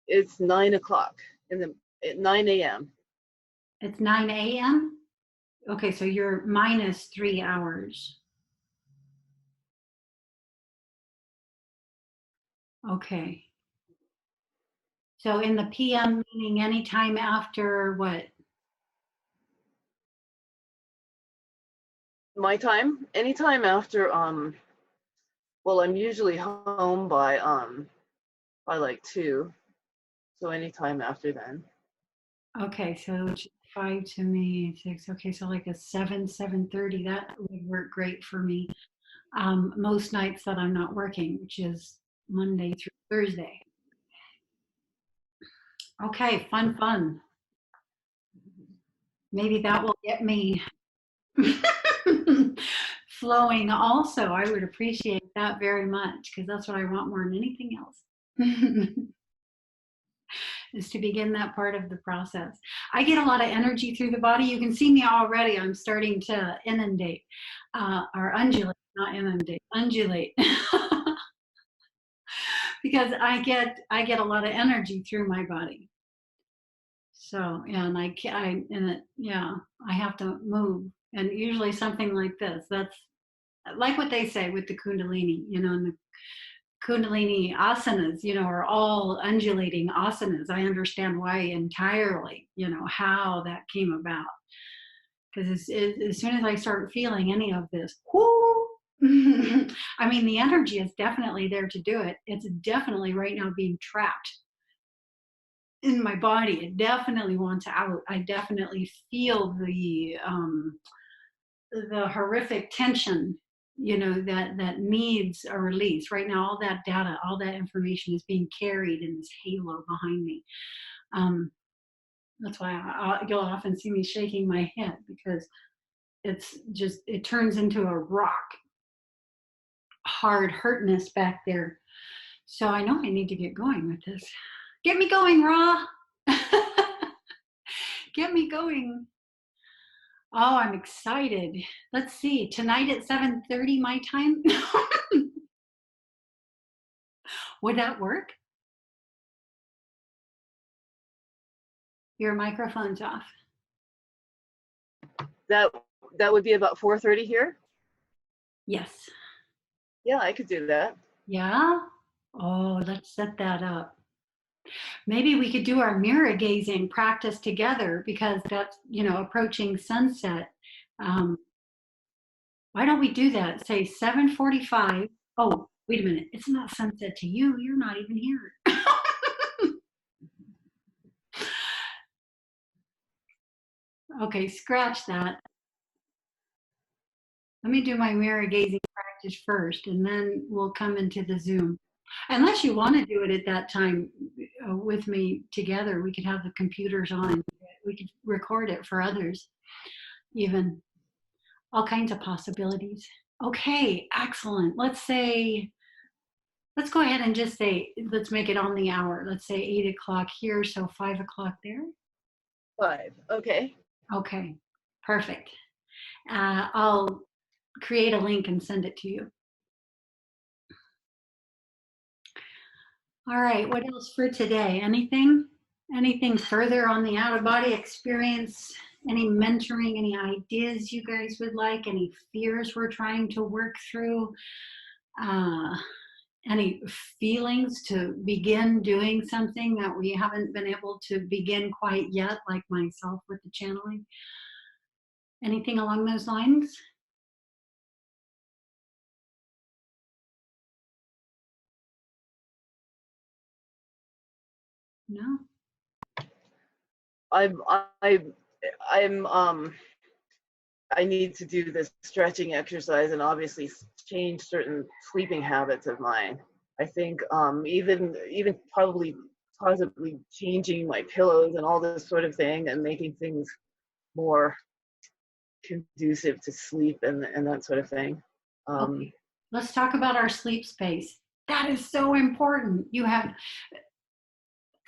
It's 9 o'clock at 9 a.m. It's 9 a.m. Okay, so you're -3 hours. Okay. So in the PM, meaning anytime after what? My time, anytime after well, I'm usually home by like 2, so anytime after then. Okay, so 5 to me, 6. Okay, so like a 7:30. That would work great for me. Most nights that I'm not working, which is Monday through Thursday. Okay, fun. Maybe that will get me flowing also. I would appreciate that very much because that's what I want more than anything else. Is to begin that part of the process. I get a lot of energy through the body. You can see me already. I'm starting to inundate or undulate, not inundate, undulate. Because I get a lot of energy through my body. So, and I have to move. And usually something like this, that's like what they say with the Kundalini, you know, and the Kundalini asanas, you know, are all undulating asanas. I understand why entirely, you know, how that came about. Because as soon as I start feeling any of this, whoo, I mean, the energy is definitely there to do it. It's definitely right now being trapped in my body. It definitely wants out. I definitely feel the horrific tension, you know, that needs a release. Right now, all that data, all that information is being carried in this halo behind me. That's why you'll often see me shaking my head because it turns into a rock hard hurtness back there. So I know I need to get going with this. Get me going, Ra. Get me going. Oh, I'm excited. Let's see. Tonight at 7:30 my time. Would that work? Your microphone's off. That that would be about 4:30 here. Yes. Yeah, I could do that. Yeah? Oh, let's set that up. Maybe we could do our mirror gazing practice together because that's, approaching sunset. Um, why don't we do that? Say 7:45. Oh, wait a minute. It's not sunset to you. You're not even here. Okay, scratch that. Let me do my mirror gazing practice first, and then we'll come into the Zoom. Unless you want to do it at that time with me together, we could have the computers on. We could record it for others, even. All kinds of possibilities. Okay, excellent. Let's go ahead and just say, let's make it on the hour. Let's say 8 o'clock here, so 5 o'clock there. 5. Okay. Okay, perfect. I'll create a link and send it to you. All right, what else for today? Anything further on the out-of-body experience? Any mentoring, any ideas you guys would like? Any fears we're trying to work through? Any feelings to begin doing something that we haven't been able to begin quite yet, like myself with the channeling? Anything along those lines? No? I'm I'm I need to do this stretching exercise and obviously change certain sleeping habits of mine. I think even probably possibly changing my pillows and all this sort of thing and making things more conducive to sleep and that sort of thing. Okay. Let's talk about our sleep space. That is so important.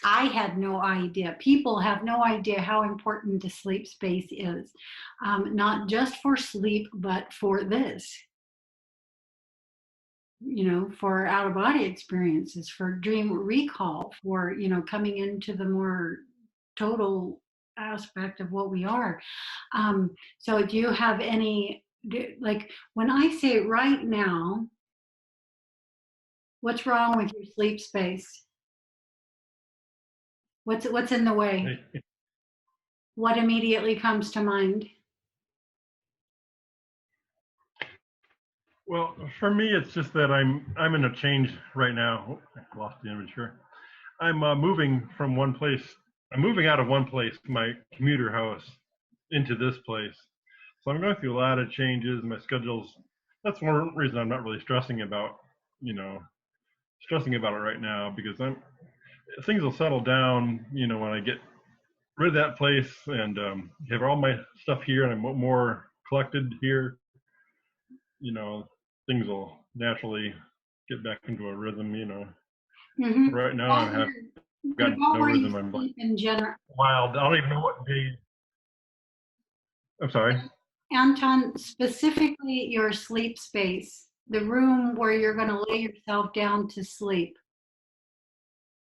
I had no idea. People have no idea how important the sleep space is, not just for sleep, but for this, for out of body experiences, for dream recall, for, coming into the more total aspect of what we are. So do you have like when I say right now, what's wrong with your sleep space? What's in the way? What immediately comes to mind? Well, for me, it's just that I'm in a change right now. Oh, I lost the image here. I'm moving from one place. I'm moving out of one place, my commuter house, into this place. So I'm going through a lot of changes. My schedule's. That's one reason I'm not really stressing about it right now, because things will settle down. When I get rid of that place and have all my stuff here, and I'm more collected here. Things will naturally get back into a rhythm. Mm-hmm. Right now I've got no where rhythm. you I'm sleep in general. wild. I don't even know what day. I'm sorry. Anton, specifically your sleep space, the room where you're going to lay yourself down to sleep.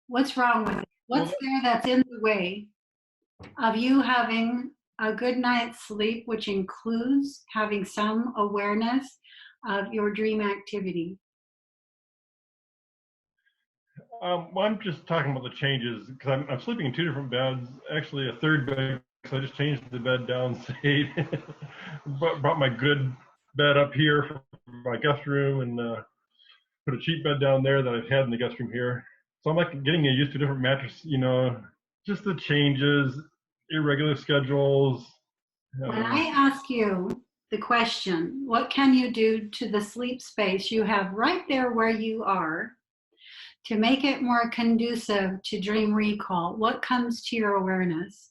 What's wrong with it? What's there that's in the way of you having a good night's sleep, which includes having some awareness of your dream activity? Well, I'm just talking about the changes because I'm sleeping in two different beds. Actually, a third bed. So I just changed the bed downstate. Brought my good bed up here for my guest room and put a cheap bed down there that I've had in the guest room here. So I'm like getting used to different mattress. Just the changes, irregular schedules. When I ask you the question, what can you do to the sleep space you have right there where you are to make it more conducive to dream recall? What comes to your awareness?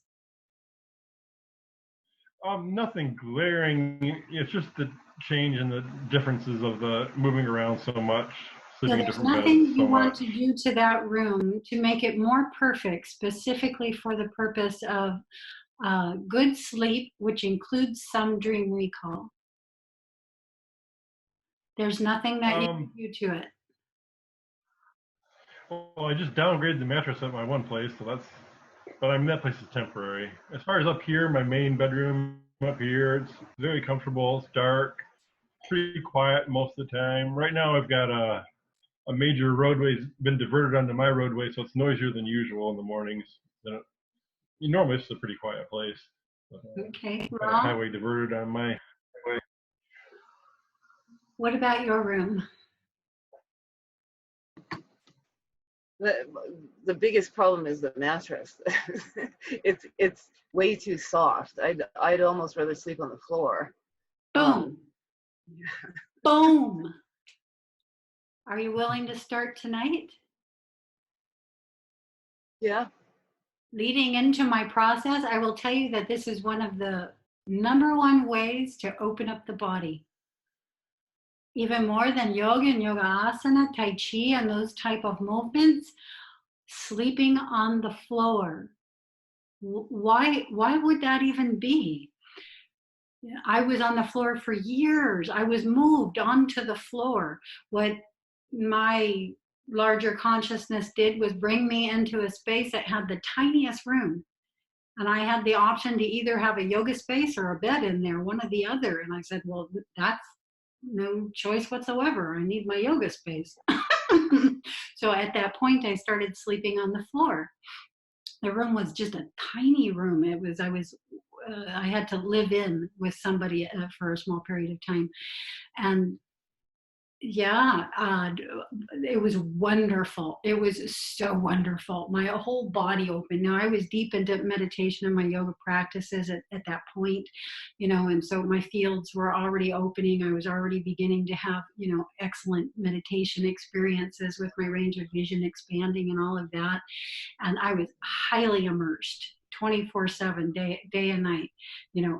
Nothing glaring. It's just the change and the differences of the moving around so much, sleeping in there's different nothing beds you so want much. to do to that room to make it more perfect, specifically for the purpose of good sleep, which includes some dream recall. There's nothing that you can do to it. Well, I just downgraded the mattress at my one place, so that's. But I mean, that place is temporary. As far as up here, my main bedroom up here, it's very comfortable. It's dark, pretty quiet most of the time. Right now, I've got a major roadway's been diverted onto my roadway, so it's noisier than usual in the mornings. Normally, it's a pretty quiet place. But, Okay. got a Well, highway diverted on my way. what about your room? The biggest problem is the mattress. It's way too soft. I'd almost rather sleep on the floor. Boom. Boom. Are you willing to start tonight? Yeah. Leading into my process, I will tell you that this is one of the #1 ways to open up the body. Even more than yoga and yoga asana, tai chi, and those type of movements, sleeping on the floor. Why would that even be? I was on the floor for years. I was moved onto the floor. What my larger consciousness did was bring me into a space that had the tiniest room. And I had the option to either have a yoga space or a bed in there, one or the other. And I said, well, that's no choice whatsoever. I need my yoga space. So at that point, I started sleeping on the floor. The room was just a tiny room. I had to live in with somebody for a small period of time. And yeah, it was wonderful. It was so wonderful. My whole body opened. Now I was deep into meditation and my yoga practices at that point, and so my fields were already opening. I was already beginning to have, excellent meditation experiences with my range of vision expanding and all of that. And I was highly immersed 24/7, day and night,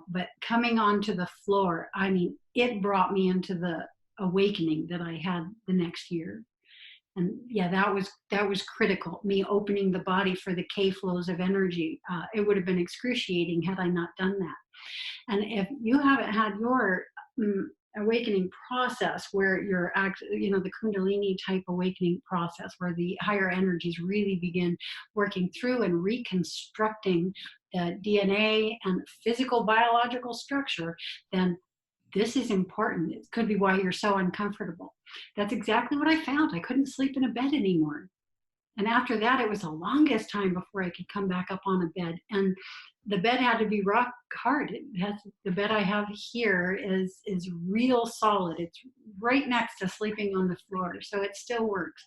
but coming onto the floor, I mean, it brought me into the awakening that I had the next year. And yeah, that was critical, me opening the body for the K flows of energy. It would have been excruciating had I not done that. And if you haven't had your awakening process where you're the Kundalini type awakening process where the higher energies really begin working through and reconstructing the DNA and physical biological structure, then this is important. It could be why you're so uncomfortable. That's exactly what I found. I couldn't sleep in a bed anymore. And after that, it was the longest time before I could come back up on a bed. And the bed had to be rock hard. The bed I have here is real solid. It's right next to sleeping on the floor. So it still works.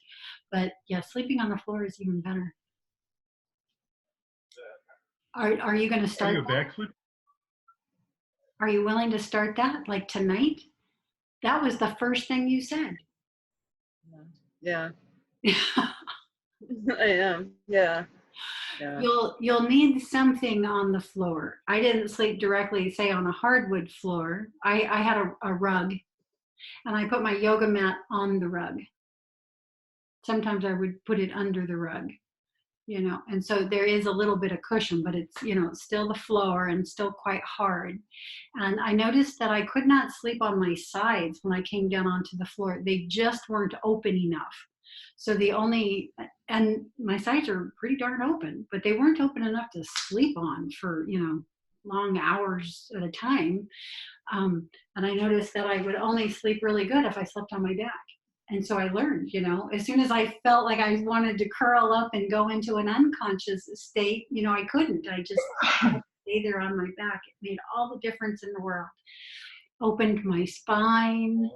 But yeah, sleeping on the floor is even better. Are you going to start? Are you a back sleep? Are you willing to start that like tonight? That was the first thing you said. Yeah. I am. Yeah. Yeah. You'll need something on the floor. I didn't sleep directly, say, on a hardwood floor. I had a rug, and I put my yoga mat on the rug. Sometimes I would put it under the rug, and so there is a little bit of cushion, but it's, still the floor and still quite hard. And I noticed that I could not sleep on my sides when I came down onto the floor. They just weren't open enough. So and my sides are pretty darn open, but they weren't open enough to sleep on for, long hours at a time. And I noticed that I would only sleep really good if I slept on my back. And so I learned, as soon as I felt like I wanted to curl up and go into an unconscious state, I couldn't. I just stay there on my back. It made all the difference in the world. Opened my spine,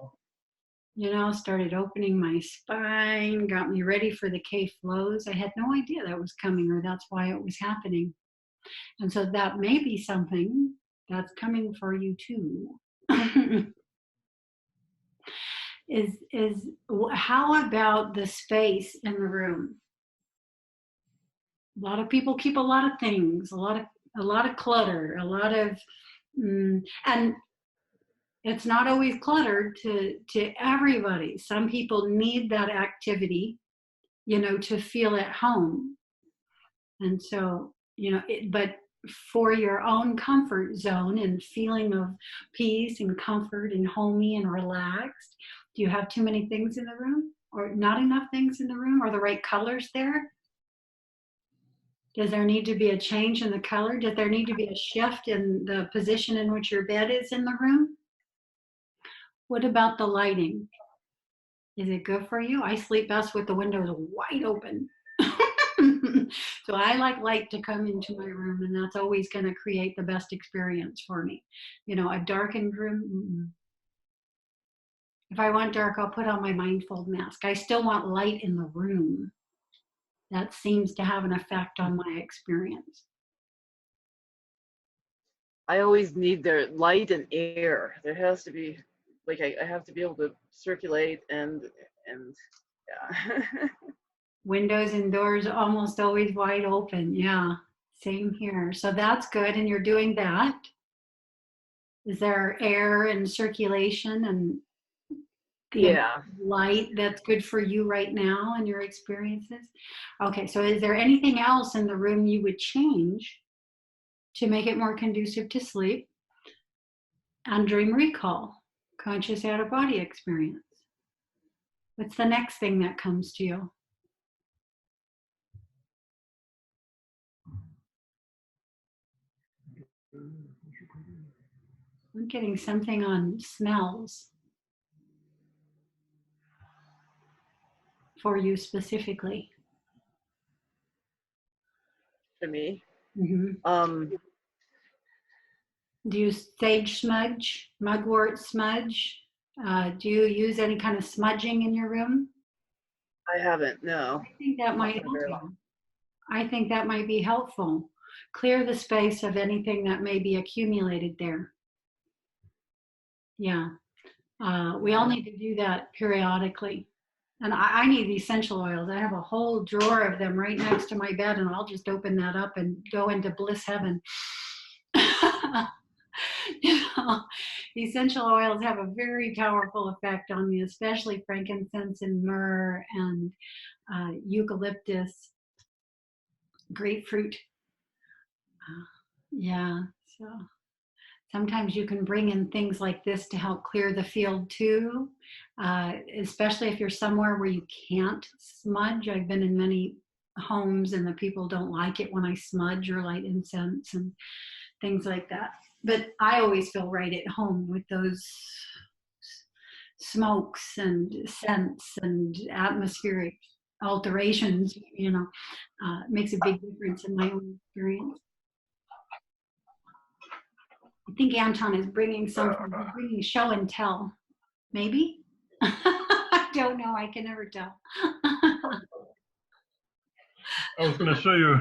started opening my spine, got me ready for the K flows. I had no idea that was coming, or that's why it was happening. And so that may be something that's coming for you too. is how about the space in the room? A lot of people keep a lot of things, a lot of clutter, a lot of and it's not always cluttered to everybody. Some people need that activity, to feel at home. And so, but for your own comfort zone and feeling of peace and comfort and homey and relaxed, do you have too many things in the room? or not enough things in the room, or the right colors there? Does there need to be a change in the color? Does there need to be a shift in the position in which your bed is in the room? What about the lighting? Is it good for you? I sleep best with the windows wide open. So I like light to come into my room, and that's always going to create the best experience for me. You know, a darkened room. If I want dark, I'll put on my mindfold mask. I still want light in the room. That seems to have an effect on my experience. I always need their light and air. There has to be, like, I have to be able to circulate and yeah. Windows and doors almost always wide open. Yeah, same here. So that's good. And you're doing that. Is there air and circulation and the Yeah. light that's good for you right now and your experiences? Okay, so is there anything else in the room you would change to make it more conducive to sleep and dream recall, conscious out of body experience? What's the next thing that comes to you? I'm getting something on smells for you specifically. For me. Mm-hmm. Um, Do you sage smudge, mugwort smudge? Do you use any kind of smudging in your room? I haven't, no. I think that Not might for help very long. you. I think that might be helpful. Clear the space of anything that may be accumulated there. Yeah, we all need to do that periodically. And I need essential oils. I have a whole drawer of them right next to my bed, and I'll just open that up and go into bliss heaven. You know, essential oils have a very powerful effect on me, especially frankincense and myrrh and eucalyptus, grapefruit. Yeah, so sometimes you can bring in things like this to help clear the field too, especially if you're somewhere where you can't smudge. I've been in many homes and the people don't like it when I smudge or light incense and things like that. But I always feel right at home with those smokes and scents and atmospheric alterations. You know, makes a big difference in my own experience. I think Anton is bringing something, he's bringing show and tell, maybe? I don't know, I can never tell. I was going to show you.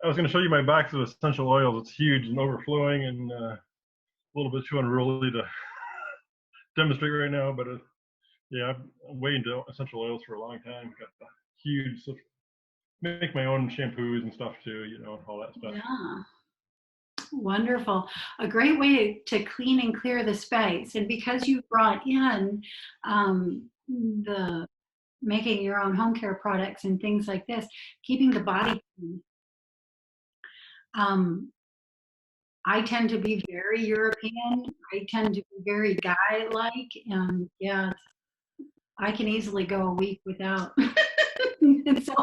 I was going to show you my box of essential oils. It's huge and overflowing, and a little bit too unruly to demonstrate right now. But yeah, I'm way into essential oils for a long time. Got the huge stuff. Make my own shampoos and stuff too. You know, all that stuff. Yeah. Wonderful. A great way to clean and clear the space. And because you brought in the making your own home care products and things like this, keeping the body clean. I tend to be very European. I tend to be very guy-like, and yeah, I can easily go a week without. And so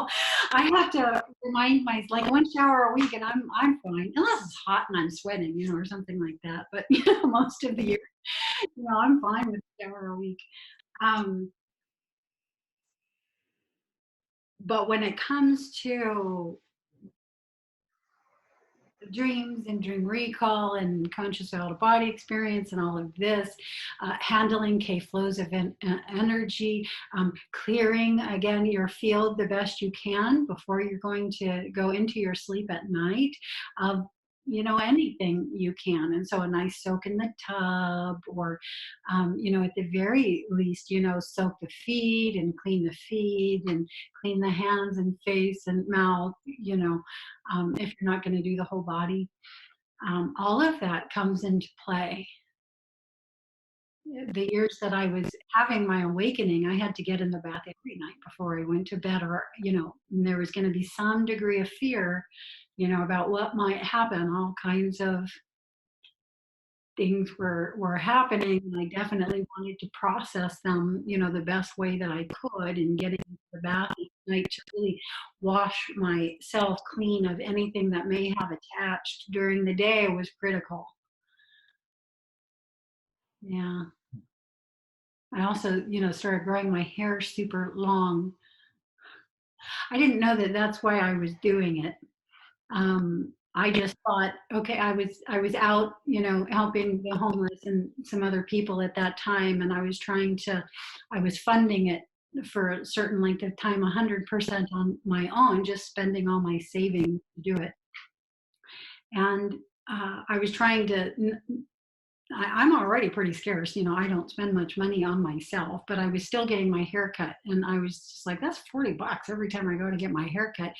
I have to remind myself, like one shower a week, and I'm fine, unless it's hot and I'm sweating, you know, or something like that. But you know, most of the year, you know, I'm fine with a shower a week. But when it comes to dreams and dream recall and conscious out of body experience and all of this, handling K flows of energy, clearing again your field the best you can before you're going to go into your sleep at night. You know, anything you can. And so a nice soak in the tub, or, you know, at the very least, you know, soak the feet and clean the feet and clean the hands and face and mouth, you know, if you're not going to do the whole body. All of that comes into play. The years that I was having my awakening, I had to get in the bath every night before I went to bed, or, you know, there was going to be some degree of fear, you know, about what might happen, all kinds of things were happening, and I definitely wanted to process them, the best way that I could, and getting into the bath each night to really wash myself clean of anything that may have attached during the day was critical. Yeah. I also, started growing my hair super long. I didn't know that that's why I was doing it. I just thought, okay, I was out, helping the homeless and some other people at that time, and I was funding it for a certain length of time, 100% on my own, just spending all my savings to do it. And I was trying to I'm already pretty scarce. I don't spend much money on myself, but I was still getting my hair cut. And I was just like, that's $40 every time I go to get my hair cut.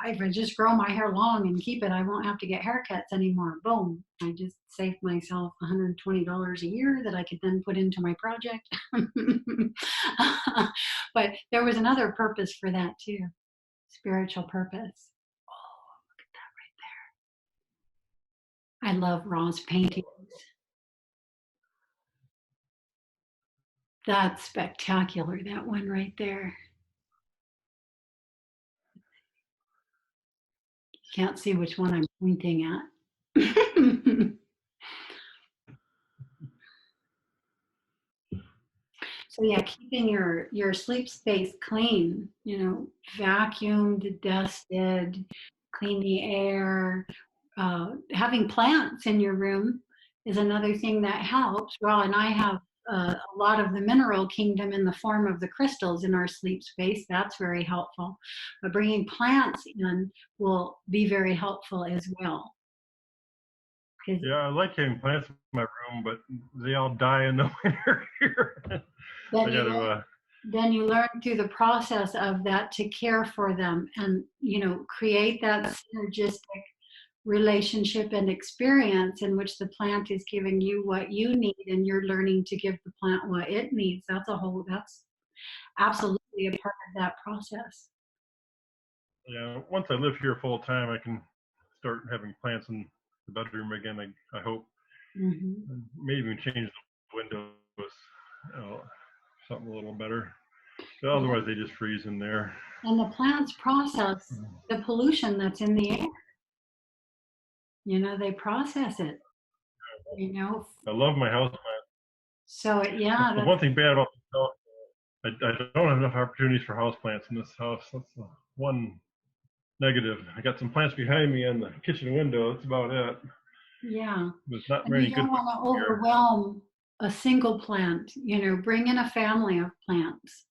If I just grow my hair long and keep it, I won't have to get haircuts anymore. Boom. I just saved myself $120 a year that I could then put into my project. But there was another purpose for that too, spiritual purpose. Oh, look at that right there. I love Ra's paintings. That's spectacular, that one right there. Can't see which one I'm pointing at. So yeah, keeping your sleep space clean, vacuumed, dusted, clean the air. Having plants in your room is another thing that helps. Well, and I have a lot of the mineral kingdom in the form of the crystals in our sleep space. That's very helpful. But bringing plants in will be very helpful as well. Yeah, I like having plants in my room, but they all die in the winter here. I got to. Then you learn through the process of that to care for them and create that synergistic relationship and experience in which the plant is giving you what you need and you're learning to give the plant what it needs. That's absolutely a part of that process. Yeah, once I live here full time, I can start having plants in the bedroom again. I hope. Mm-hmm. Maybe even change the windows, something a little better. But otherwise, they just freeze in there. And the plants process the pollution that's in the air. They process it. I love my house plant. So yeah, the one thing bad about the house, I don't have enough opportunities for house plants in this house. That's the one negative. I got some plants behind me in the kitchen window. That's about it. Yeah. There's not And very you good don't want to overwhelm a single plant, bring in a family of plants.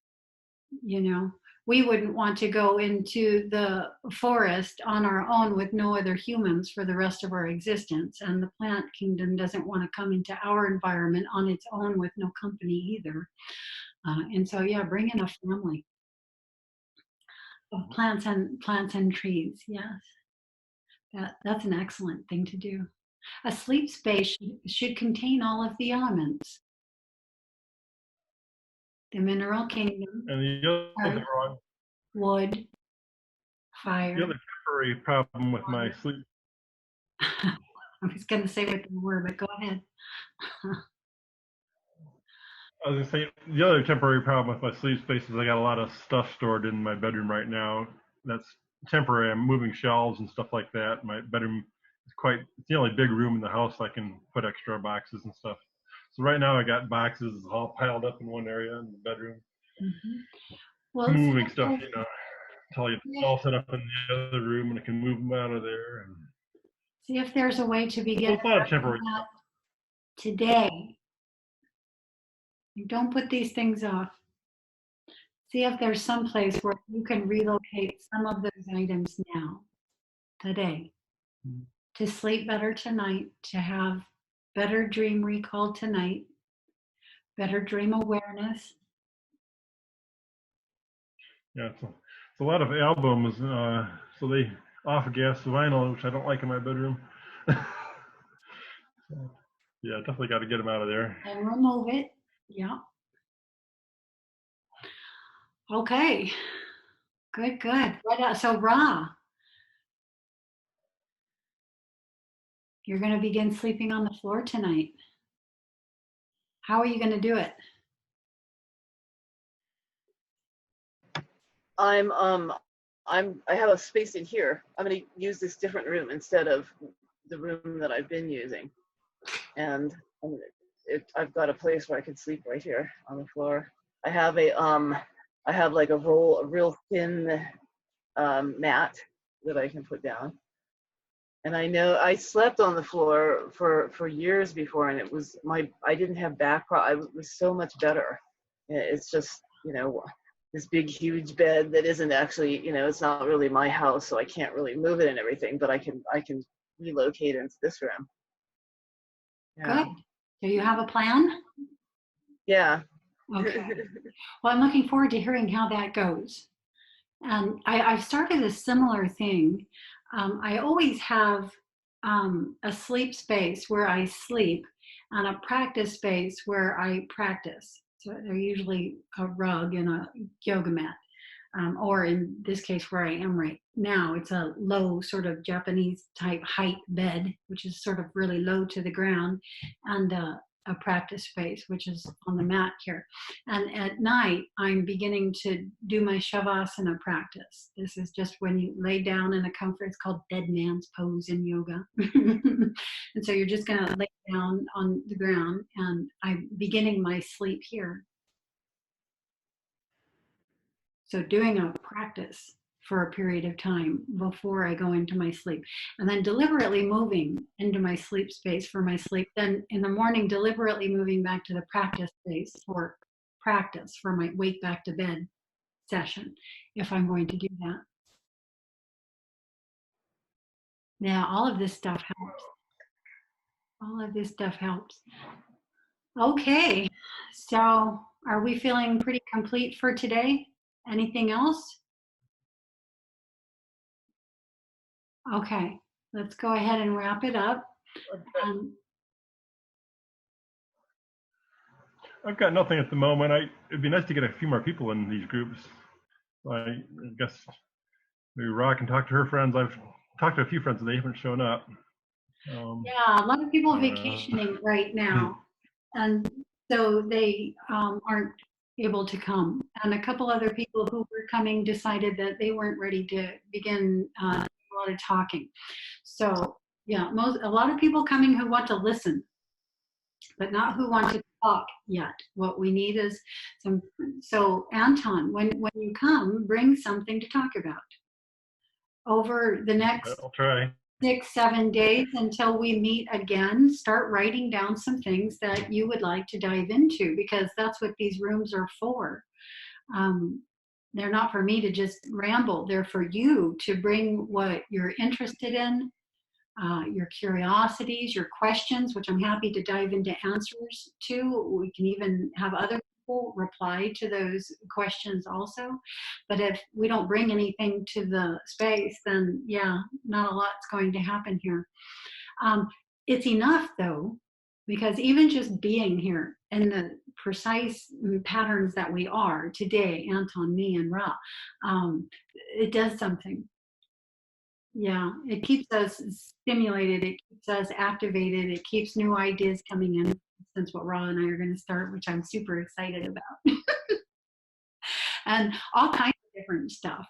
We wouldn't want to go into the forest on our own with no other humans for the rest of our existence. And the plant kingdom doesn't want to come into our environment on its own with no company either. And so, yeah, bring in a family of plants and trees. Yes, that's an excellent thing to do. A sleep space should contain all of the elements. The mineral kingdom, And the other earth, wood, fire. The other temporary problem with my sleep. I was going to say what they were, but go ahead. I was gonna say the other temporary problem with my sleep space is I got a lot of stuff stored in my bedroom right now. That's temporary. I'm moving shelves and stuff like that. My bedroom is it's the only big room in the house I can put extra boxes and stuff. So right now I got boxes all piled up in one area in the bedroom. Mm-hmm. Well, moving stuff, until it's all set up in the other room and I can move them out of there. And see if there's a way to begin a lot of temporary that today. Don't put these things off. See if there's some place where you can relocate some of those items now, today, to sleep better tonight, to have better dream recall tonight, better dream awareness. Yeah, it's a lot of albums, so they off-gas vinyl, which I don't like in my bedroom. So, yeah, definitely got to get them out of there. And remove it. Yeah. Okay. Good, good. So Ra, You're going to begin sleeping on the floor tonight. How are you going to do it? I have a space in here. I'm going to use this different room instead of the room that I've been using. And I've got a place where I can sleep right here on the floor. I have like a real thin mat that I can put down. And I know I slept on the floor for years before, and I didn't have back problems. It was so much better. It's just, this big, huge bed that isn't actually, it's not really my house, so I can't really move it and everything, but I can relocate into this room. Yeah. Good. Do you have a plan? Yeah. Okay. Well, I'm looking forward to hearing how that goes. And I've started a similar thing. I always have a sleep space where I sleep and a practice space where I practice. So they're usually a rug and a yoga mat. Or in this case where I am right now, it's a low sort of Japanese type height bed, which is sort of really low to the ground, and a practice space, which is on the mat here. And at night, I'm beginning to do my Shavasana practice. This is just when you lay down in a comfort, it's called dead man's pose in yoga. And so you're just gonna lay down on the ground, and I'm beginning my sleep here. So doing a practice for a period of time before I go into my sleep, and then deliberately moving into my sleep space for my sleep. Then in the morning, deliberately moving back to the practice space for practice for my wake back to bed session, if I'm going to do that. Now, all of this stuff helps. All of this stuff helps. Okay, so are we feeling pretty complete for today? Anything else? Okay, let's go ahead and wrap it up. I've got nothing at the moment. It'd be nice to get a few more people in these groups. I guess maybe Ra can talk to her friends. I've talked to a few friends and they haven't shown up. Yeah, a lot of people vacationing right now, and so they aren't able to come. And a couple other people who were coming decided that they weren't ready to begin a lot of talking. So yeah, a lot of people coming who want to listen, but not who want to talk yet. What we need is some. So Anton, when you come, bring something to talk about. Over the next I'll try. 6-7 days until we meet again, start writing down some things that you would like to dive into, because that's what these rooms are for. They're not for me to just ramble. They're for you to bring what you're interested in, your curiosities, your questions, which I'm happy to dive into answers to. We can even have other people reply to those questions also. But if we don't bring anything to the space, then yeah, not a lot's going to happen here. It's enough though, because even just being here in the precise patterns that we are today, Anton, me, and Ra, it does something. Yeah, it keeps us stimulated, it keeps us activated, it keeps new ideas coming in, since what Ra and I are going to start, which I'm super excited about. And all kinds of different stuff,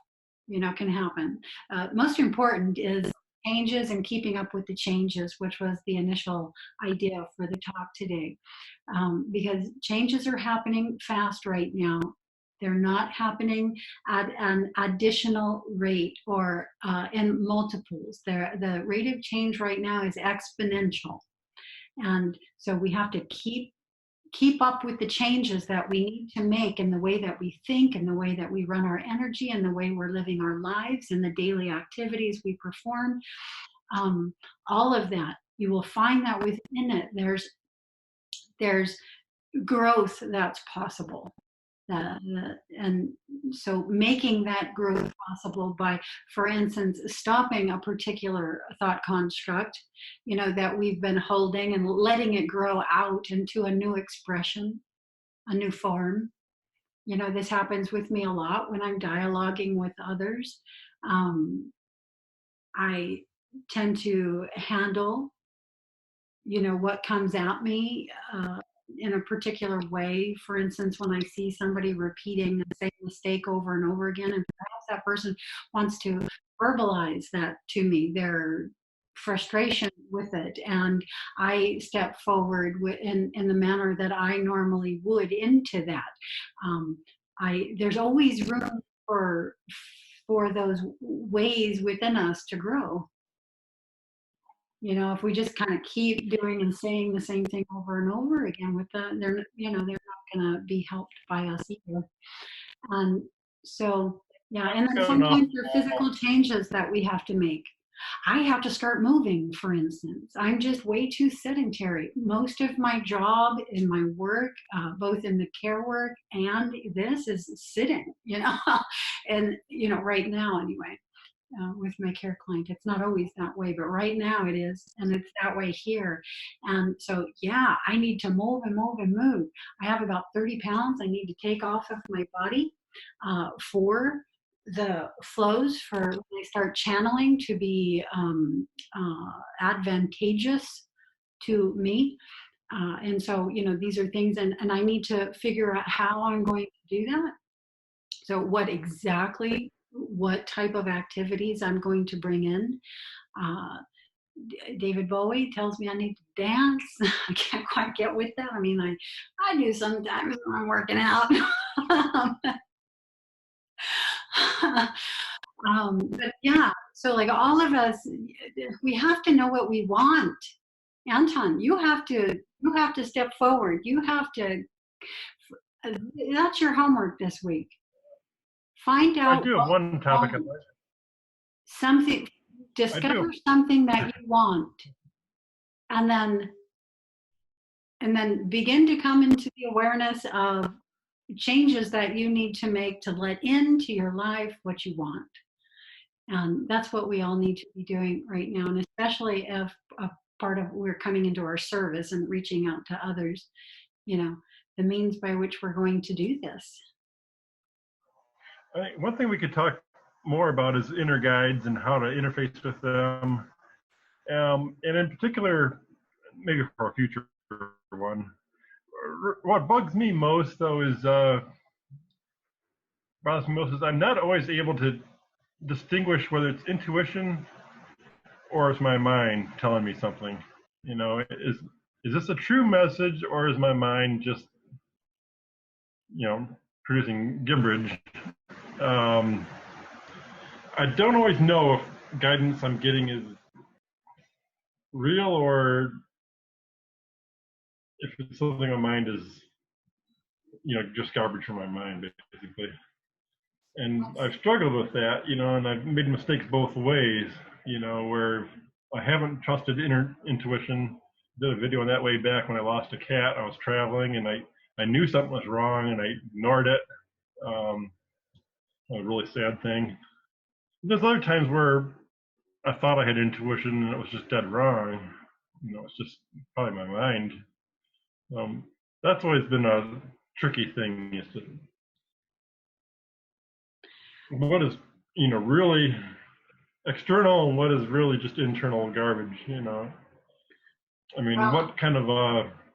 can happen. Most important is changes and keeping up with the changes, which was the initial idea for the talk today. Because changes are happening fast right now. They're not happening at an additional rate or in multiples. The rate of change right now is exponential. And so we have to keep up with the changes that we need to make in the way that we think, and the way that we run our energy, and the way we're living our lives, and the daily activities we perform. All of that, you will find that within it, there's growth that's possible. And so making that growth possible by, for instance, stopping a particular thought construct, that we've been holding, and letting it grow out into a new expression, a new form. This happens with me a lot when I'm dialoguing with others. I tend to handle what comes at me in a particular way. For instance, when I see somebody repeating the same mistake over and over again, and perhaps that person wants to verbalize that to me, their frustration with it, and I step forward in the manner that I normally would into that. Um, there's always room for those ways within us to grow. If we just kind of keep doing and saying the same thing over and over again with them, they're not going to be helped by us either. And so, yeah, and then Got enough. sometimes there are physical changes that we have to make. I have to start moving, for instance. I'm just way too sedentary. Most of my job in my work, both in the care work and this, is sitting, and, right now anyway. With my care client. It's not always that way, but right now it is, and it's that way here. And so, yeah, I need to move and move and move. I have about 30 pounds I need to take off of my body for the flows, for when I start channeling to be advantageous to me. And so, these are things, and I need to figure out how I'm going to do that. So what type of activities I'm going to bring in. David Bowie tells me I need to dance. I can't quite get with that. I mean, I do sometimes when I'm working out. But yeah, so like all of us, we have to know what we want. Anton, you have to step forward. That's your homework this week. Find out. I do have one topic I'd like. Something, discover something that you want, and then begin to come into the awareness of changes that you need to make to let into your life what you want. And that's what we all need to be doing right now, and especially if a part of we're coming into our service and reaching out to others, the means by which we're going to do this. I think one thing we could talk more about is inner guides and how to interface with them. And in particular, maybe for a future one, what bugs me most though is, I'm not always able to distinguish whether it's intuition or it's my mind telling me something. Is this a true message, or is my mind just, producing gibberish? I don't always know if guidance I'm getting is real or if it's something my mind is, just garbage from my mind, basically. And I've struggled with that, and I've made mistakes both ways, where I haven't trusted intuition. Did a video on that way back when I lost a cat. I was traveling and I knew something was wrong and I ignored it. A really sad thing. There's other times where I thought I had intuition and it was just dead wrong. It's just probably my mind. That's always been a tricky thing. Is to, what is, really external and what is really just internal garbage, I mean, what kind of,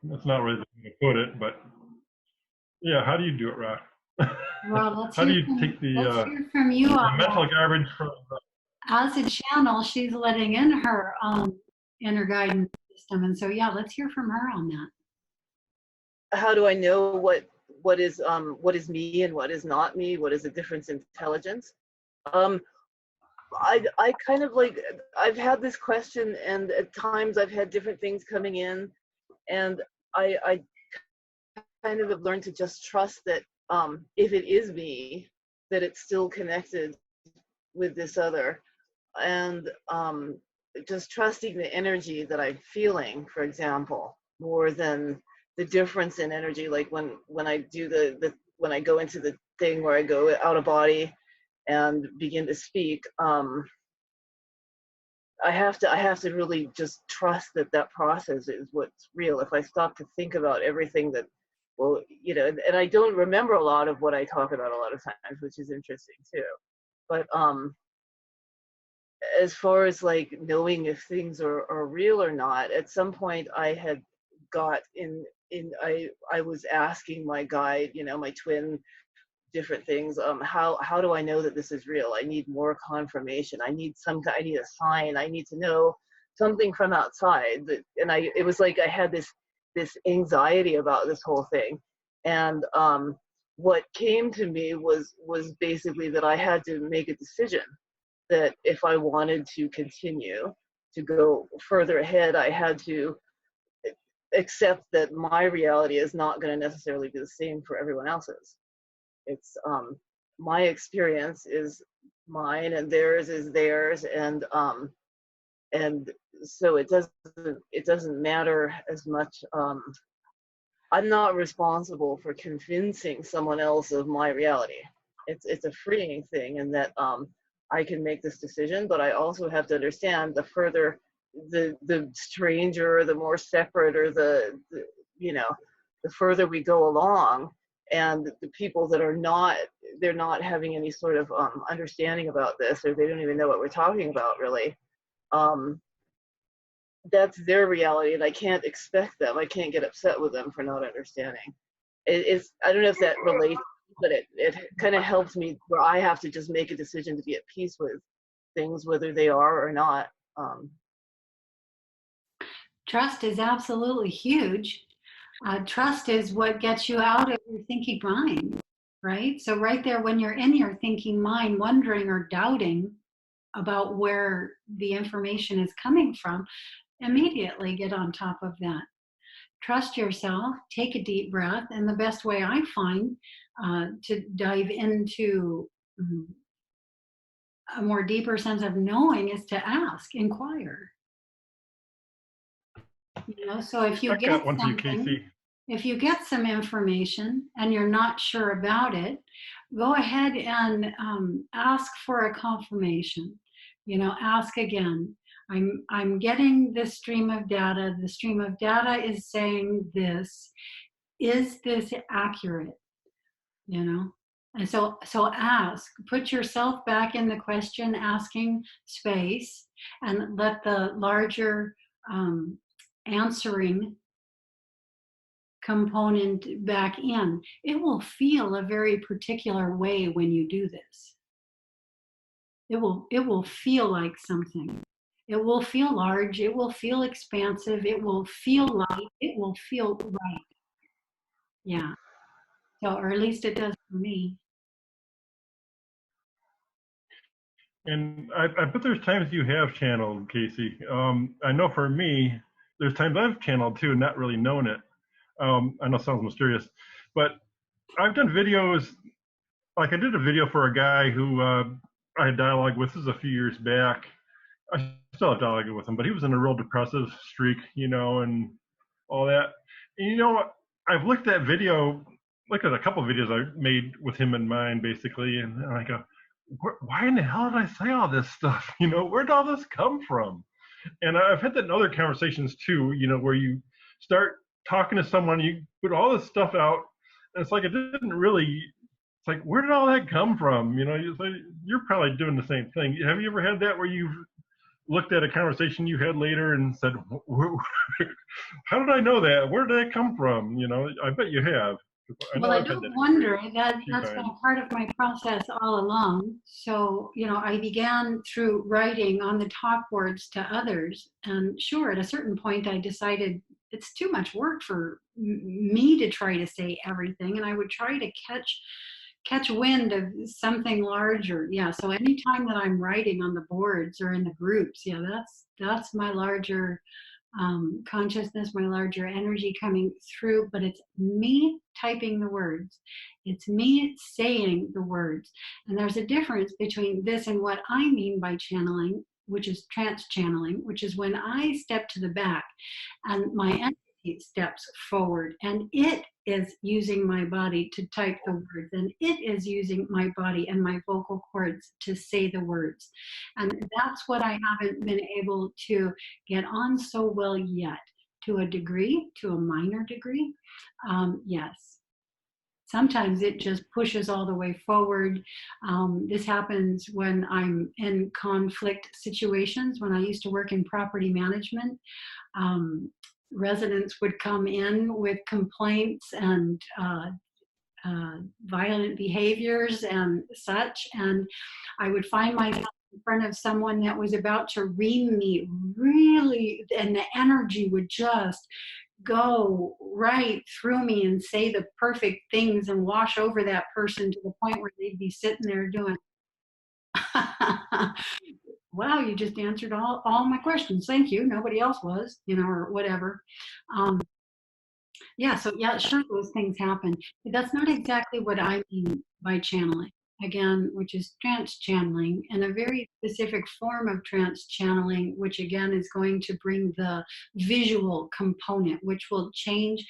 that's not really the way to put it, but yeah, how do you do it, Rob? Well, how do you take the from you the mental garbage from as a channel? She's letting in her inner guidance system, and so yeah, let's hear from her on that. How do I know what is me and what is not me? What is a difference in intelligence? I kind of like, I've had this question, and at times I've had different things coming in, and I kind of have learned to just trust that if it is me, that it's still connected with this other, and just trusting the energy that I'm feeling, for example, more than the difference in energy. Like when I do when I go into the thing where I go out of body and begin to speak, I have to really just trust that process is what's real. If I stop to think about everything that, well, and I don't remember a lot of what I talk about a lot of times, which is interesting too. But as far as like knowing if things are real or not, at some point I had got I was asking my guide, you know, my twin, different things. How do I know that this is real? I need more confirmation. I need a sign. I need to know something from outside. And it was like I had this anxiety about this whole thing. And what came to me was basically that I had to make a decision, that if I wanted to continue to go further ahead, I had to accept that my reality is not going to necessarily be the same for everyone else's. It's my experience is mine and theirs is theirs, and so it doesn't matter as much. I'm not responsible for convincing someone else of my reality. It's a freeing thing, in that I can make this decision, but I also have to understand, the further the stranger, the more separate, or the you know, the further we go along, and the people that are not, they're not having any sort of understanding about this, or they don't even know what we're talking about really. Um, that's their reality, and I can't expect them. I can't get upset with them for not understanding. It's, I don't know if that relates, but it kind of helps me, where I have to just make a decision to be at peace with things, whether they are or not. Trust is absolutely huge. Trust is what gets you out of your thinking mind, right? So right there, when you're in your thinking mind, wondering or doubting about where the information is coming from, immediately get on top of that. Trust yourself, take a deep breath, and the best way I find to dive into a more deeper sense of knowing is to ask, inquire. You know, so if you I get got one for you, something, Casey. if you get some information and you're not sure about it, go ahead and ask for a confirmation. You know, ask again. I'm getting this stream of data. The stream of data is saying this. Is this accurate? You know, and so ask. Put yourself back in the question asking space, and let the larger answering component back in. It will feel a very particular way when you do this. It will feel like something. It will feel large, it will feel expansive, it will feel light, it will feel right. Yeah. So, or at least it does for me. And I bet there's times you have channeled, Casey. I know for me, there's times I've channeled too, and not really known it. I know it sounds mysterious, but I've done videos. Like I did a video for a guy who I had dialogue with. This is a few years back. I still have dialogue with him, but he was in a real depressive streak, you know, and all that. And you know what? I've looked at a couple of videos I made with him in mind, basically, and I go, why in the hell did I say all this stuff? You know, where did all this come from? And I've had that in other conversations too, you know, where you start talking to someone, you put all this stuff out, and it's like it didn't really. It's like, where did all that come from? You know, you're probably doing the same thing. Have you ever had that where you've looked at a conversation you had later and said, how did I know that? Where did that come from? You know, I bet you have. Well, I don't wonder. That's times. been a part of my process all along. So, you know, I began through writing on the talk boards to others. And sure, at a certain point, I decided it's too much work for me to try to say everything. And I would try to catch wind of something larger. Yeah. So anytime that I'm writing on the boards or in the groups, yeah, that's my larger consciousness, my larger energy coming through, but it's me typing the words. It's me saying the words. And there's a difference between this and what I mean by channeling, which is trance channeling, which is when I step to the back and my entity steps forward, and it is using my body to type the words, and it is using my body and my vocal cords to say the words. And that's what I haven't been able to get on so well yet, to a degree, to a minor degree. Yes. sometimes it just pushes all the way forward. This happens when I'm in conflict situations. When I used to work in property management, residents would come in with complaints and violent behaviors and such, and I would find myself in front of someone that was about to ream me really, and the energy would just go right through me and say the perfect things and wash over that person to the point where they'd be sitting there doing, wow, you just answered all my questions. Thank you. Nobody else was, or whatever. Yeah, so yeah, sure, those things happen. But that's not exactly what I mean by channeling. Again, which is trance channeling, and a very specific form of trance channeling, which again is going to bring the visual component, which will change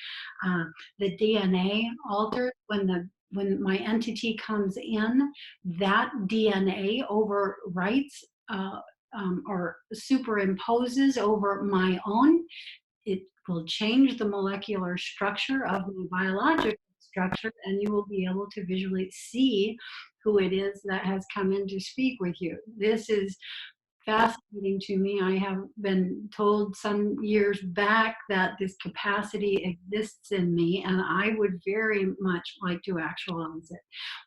the DNA altered when my entity comes in, that DNA overwrites or superimposes over my own. It will change the molecular structure of the biological structure, and you will be able to visually see who it is that has come in to speak with you. This is fascinating to me. I have been told some years back that this capacity exists in me, and I would very much like to actualize it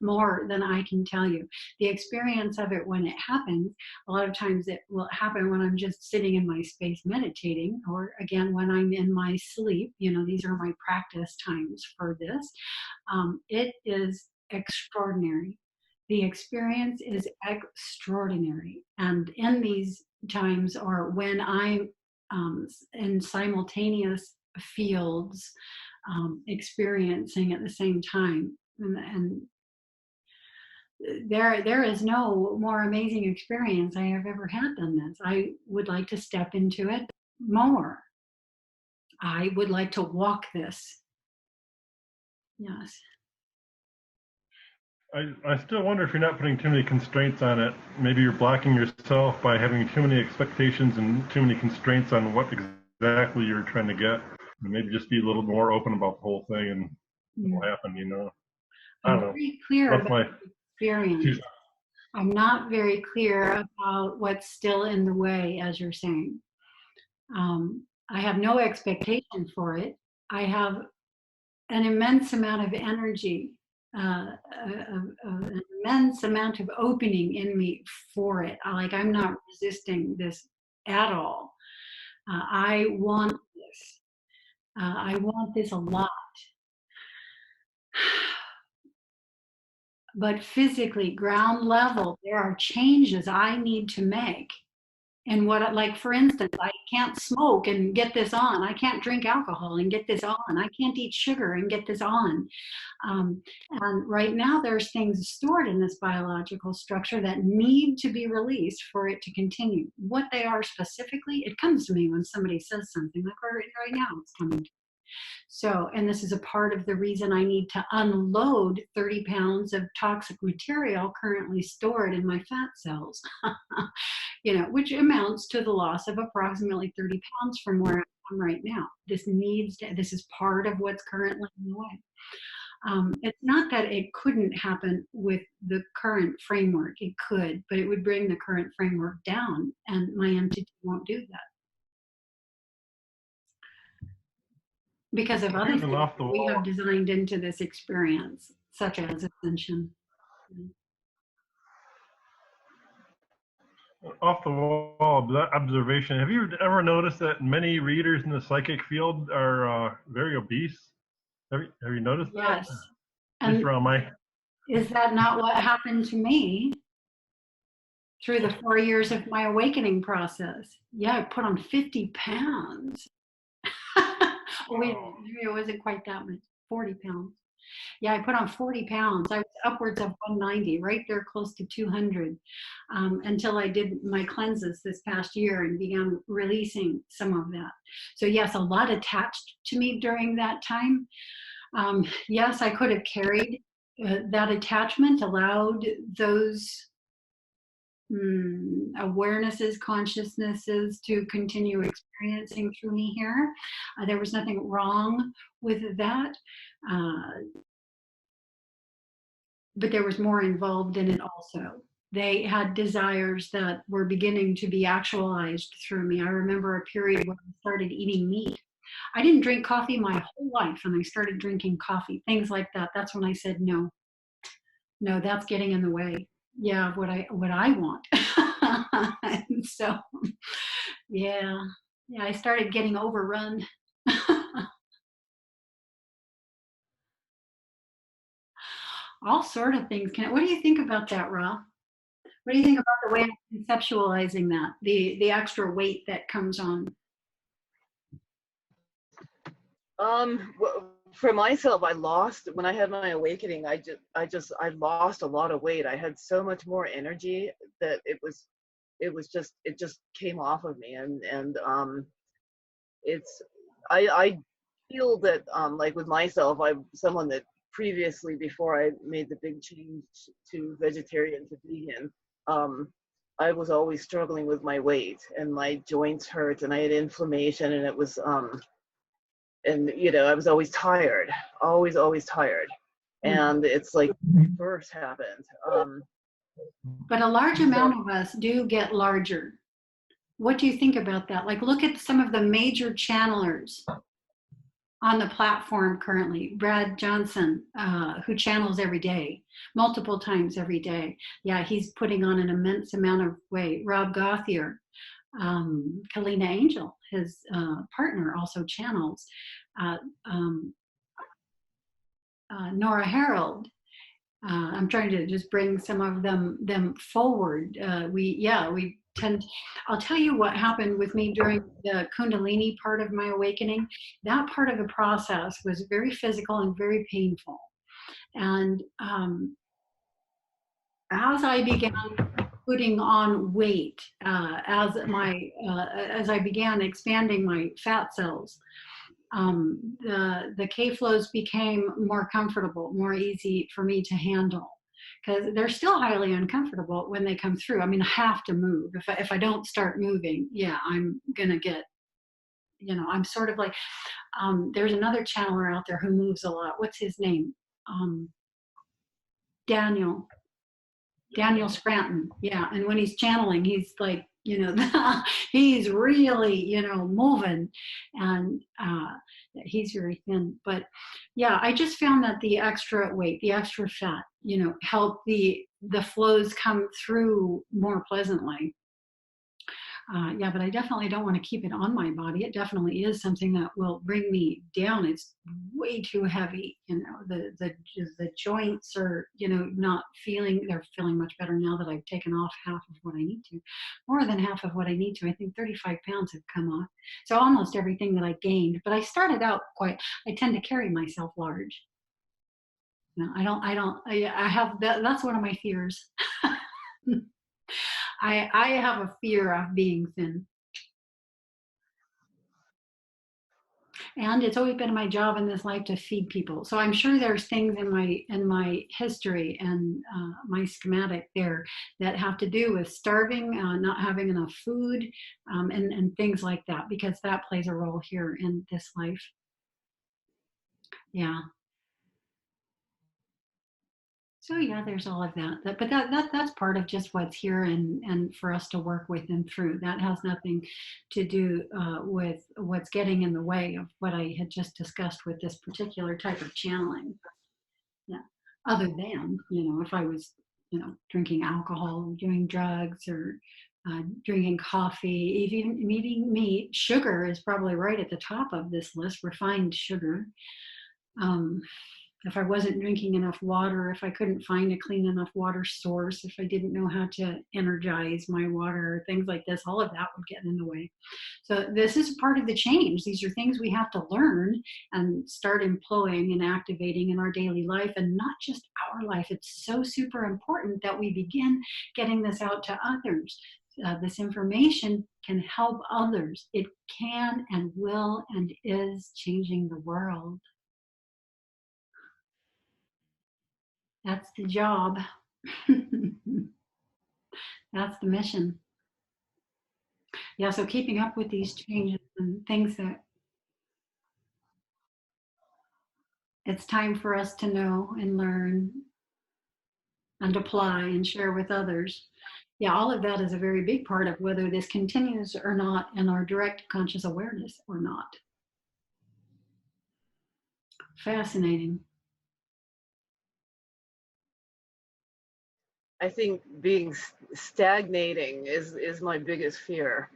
more than I can tell you. The experience of it when it happens, a lot of times it will happen when I'm just sitting in my space meditating, or again, when I'm in my sleep. These are my practice times for this. It is extraordinary. The experience is extraordinary. And in these times, or when I'm in simultaneous fields experiencing at the same time, and there is no more amazing experience I have ever had than this. I would like to step into it more. I would like to walk this. Yes. I still wonder if you're not putting too many constraints on it. Maybe you're blocking yourself by having too many expectations and too many constraints on what exactly you're trying to get. And maybe just be a little more open about the whole thing and what will happen, I I'm don't know. very clear That's about my the experience. I'm not very clear about what's still in the way, as you're saying. I have no expectation for it. I have an immense amount of energy, an immense amount of opening in me for it. I'm not resisting this at all. I want this. I want this a lot. But physically, ground level, there are changes I need to make. And like, for instance, I can't smoke and get this on. I can't drink alcohol and get this on. I can't eat sugar and get this on. And right now, there's things stored in this biological structure that need to be released for it to continue. What they are specifically, it comes to me when somebody says something, like right now, it's coming to me. So, and this is a part of the reason I need to unload 30 pounds of toxic material currently stored in my fat cells, which amounts to the loss of approximately 30 pounds from where I am right now. This is part of what's currently in the way. It's not that it couldn't happen with the current framework. It could, but it would bring the current framework down, and my entity won't do that. Because of other things that we have designed into this experience, such as ascension. Off the wall observation. Have you ever noticed that many readers in the psychic field are very obese? Have you noticed that? Yes. And is that not what happened to me through the 4 years of my awakening process? Yeah, I put on 50 pounds. Oh, wait, it wasn't quite that much, 40 pounds. Yeah, I put on 40 pounds. I was upwards of 190, right there close to 200, until I did my cleanses this past year and began releasing some of that. So yes, a lot attached to me during that time. Yes, I could have carried that attachment, allowed those awarenesses, consciousnesses to continue experiencing through me here. There was nothing wrong with that. but there was more involved in it also. They had desires that were beginning to be actualized through me. I remember a period when I started eating meat. I didn't drink coffee my whole life, and I started drinking coffee, things like that. That's when I said, no, no, that's getting in the way. Yeah, what I want. And so, yeah, yeah, I started getting overrun. All sort of things. What do you think about that, Ra? What do you think about the way I'm conceptualizing that, the extra weight that comes on? For myself, I lost when I had my awakening. I lost a lot of weight. I had so much more energy that it just came off of me, and it's I feel that like with myself, I'm someone that previously, before I made the big change to vegetarian to vegan, um, I was always struggling with my weight, and my joints hurt, and I had inflammation, and it was and I was always tired, always tired. Mm. And it's like reverse happened. But a large So amount of us do get larger. What do you think about that? Like, look at some of the major channelers on the platform currently. Brad Johnson, who channels every day, multiple times every day. Yeah, he's putting on an immense amount of weight. Rob Gauthier, Kalina Angel, his partner, also channels. Uh, um, Nora Harold. I'm trying to just bring some of them forward. We tend. I'll tell you what happened with me during the Kundalini part of my awakening. That part of the process was very physical and very painful. And as I began putting on weight, as I began expanding my fat cells, the K flows became more comfortable, more easy for me to handle, because they're still highly uncomfortable when they come through. I mean, I have to move. If I don't start moving, yeah, I'm gonna get, I'm sort of like, there's another channeler out there who moves a lot. What's his name? Um, Daniel. Daniel Scranton. Yeah. And when he's channeling, he's like, he's really, moving, and he's very thin. But yeah, I just found that the extra weight, the extra fat, help the flows come through more pleasantly. Yeah, but I definitely don't want to keep it on my body. It definitely is something that will bring me down. It's way too heavy. The joints are, not feeling. They're feeling much better now that I've taken off half of what I need to, more than half of what I need to. I think 35 pounds have come off. So almost everything that I gained. But I started out quite. I tend to carry myself large. No, I don't. I don't. I have that. That's one of my fears. I have a fear of being thin. And it's always been my job in this life to feed people. So I'm sure there's things in my history and my schematic there that have to do with starving, not having enough food, and things like that, because that plays a role here in this life. Yeah. So yeah, there's all of that. But that's part of just what's here, and for us to work with and through. That has nothing to do with what's getting in the way of what I had just discussed with this particular type of channeling. Yeah. Other than, if I was, drinking alcohol, doing drugs, or drinking coffee, even eating meat, sugar is probably right at the top of this list. Refined sugar. Um, if I wasn't drinking enough water, if I couldn't find a clean enough water source, if I didn't know how to energize my water, things like this, all of that would get in the way. So this is part of the change. These are things we have to learn and start employing and activating in our daily life, and not just our life. It's so super important that we begin getting this out to others. This information can help others. It can and will and is changing the world. That's the job. That's the mission. Yeah, so keeping up with these changes and things that it's time for us to know and learn and apply and share with others. Yeah, all of that is a very big part of whether this continues or not in our direct conscious awareness or not. Fascinating. I think being stagnating is my biggest fear.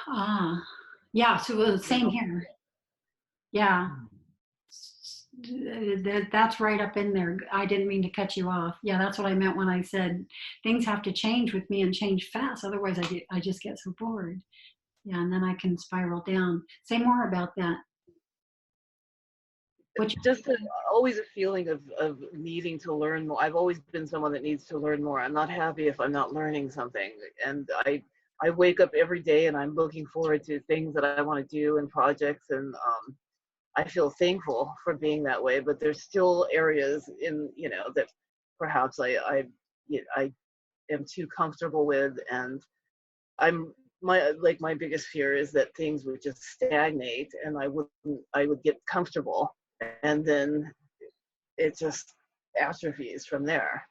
Ah, yeah, so You same know, here. Yeah, that's right up in there. I didn't mean to cut you off. Yeah, that's what I meant when I said things have to change with me and change fast. Otherwise, I just get so bored. Yeah, and then I can spiral down. Say more about that. What just always a feeling of needing to learn more. I've always been someone that needs to learn more. I'm not happy if I'm not learning something, and I wake up every day and I'm looking forward to things that I want to do and projects, and I feel thankful for being that way. But there's still areas in, you know, that perhaps I am too comfortable with, and I'm my biggest fear is that things would just stagnate and I would get comfortable, and then it just atrophies from there.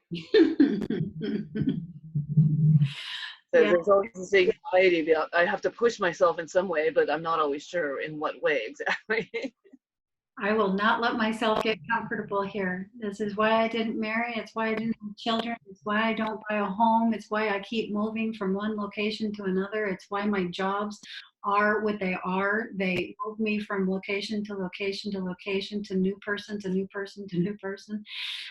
So Yeah, there's always this anxiety about I have to push myself in some way, but I'm not always sure in what way exactly. I will not let myself get comfortable here. This is why I didn't marry. It's why I didn't have children. It's why I don't buy a home. It's why I keep moving from one location to another. It's why my jobs are what they are. They move me from location to location to location to new person to new person to new person.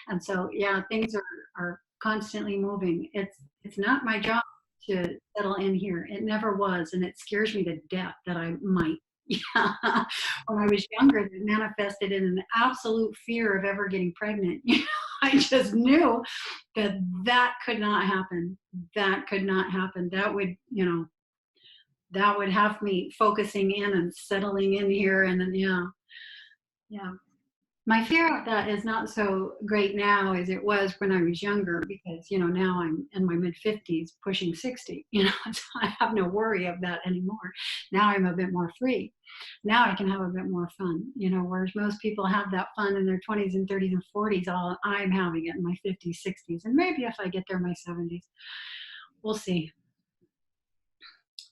And so, yeah, things are constantly moving. It's not my job to settle in here. It never was, and it scares me to death that I might. Yeah. When I was younger, that manifested in an absolute fear of ever getting pregnant. I just knew that that could not happen. That could not happen. That would, that would have me focusing in and settling in here. And then, yeah, yeah. My fear of that is not so great now as it was when I was younger because, now I'm in my mid 50s, pushing 60, so I have no worry of that anymore. Now I'm a bit more free. Now I can have a bit more fun, whereas most people have that fun in their 20s and 30s and 40s. All I'm having it in my 50s, 60s, and maybe if I get there, my 70s. We'll see.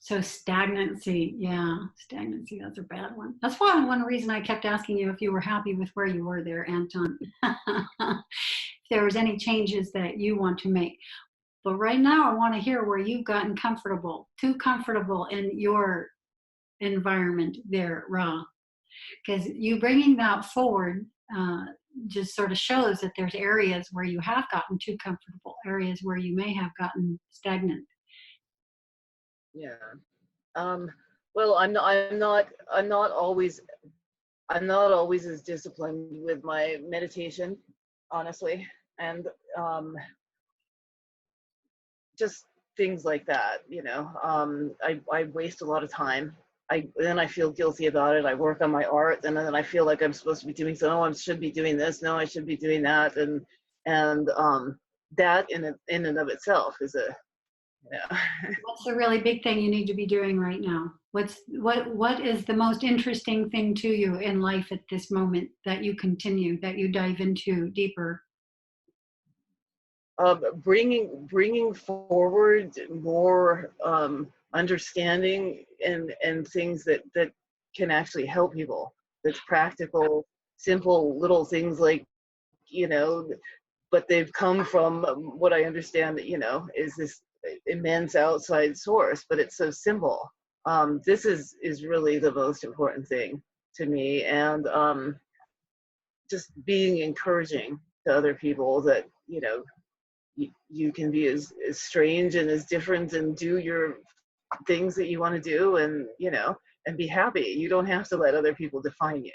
So stagnancy, yeah, stagnancy, that's a bad one. That's why one reason I kept asking you if you were happy with where you were there, Anton. If there was any changes that you want to make. But right now I want to hear where you've gotten comfortable, too comfortable in your environment there, Ra. Because you bringing that forward just sort of shows that there's areas where you have gotten too comfortable, areas where you may have gotten stagnant. Yeah. Um, well, I'm not always as disciplined with my meditation, honestly, and just things like that. I waste a lot of time. Then I feel guilty about it. I work on my art, and then I feel like I'm supposed to be doing so. Oh, I should be doing this. No, I should be doing that, and that in and of itself is a yeah. What's the really big thing you need to be doing right now? What is the most interesting thing to you in life at this moment that you continue, that you dive into deeper? Bringing forward more understanding and things that can actually help people. That's practical, simple little things like, you know, but they've come from what I understand that, is this immense outside source, but it's so simple. This is really the most important thing to me, and just being encouraging to other people that, you can be as strange and as different and do your things that you want to do, and and be happy. You don't have to let other people define you.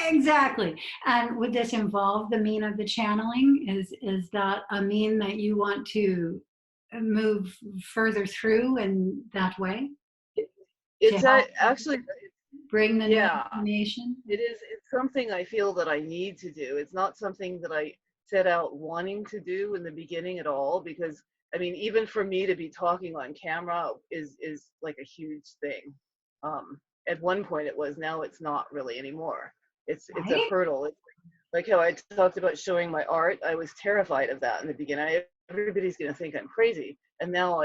Exactly. And would this involve the mean of the channeling? Is that a mean that you want to move further through in that way to It's help actually, bring the new yeah, information? it is. It's something I feel that I need to do. It's not something that I set out wanting to do in the beginning at all, because I mean, even for me to be talking on camera is like a huge thing. At one point it was, now it's not really anymore. It's a Right? hurdle. Like how I talked about showing my art, I was terrified of that in the beginning. Everybody's going to think I'm crazy, and now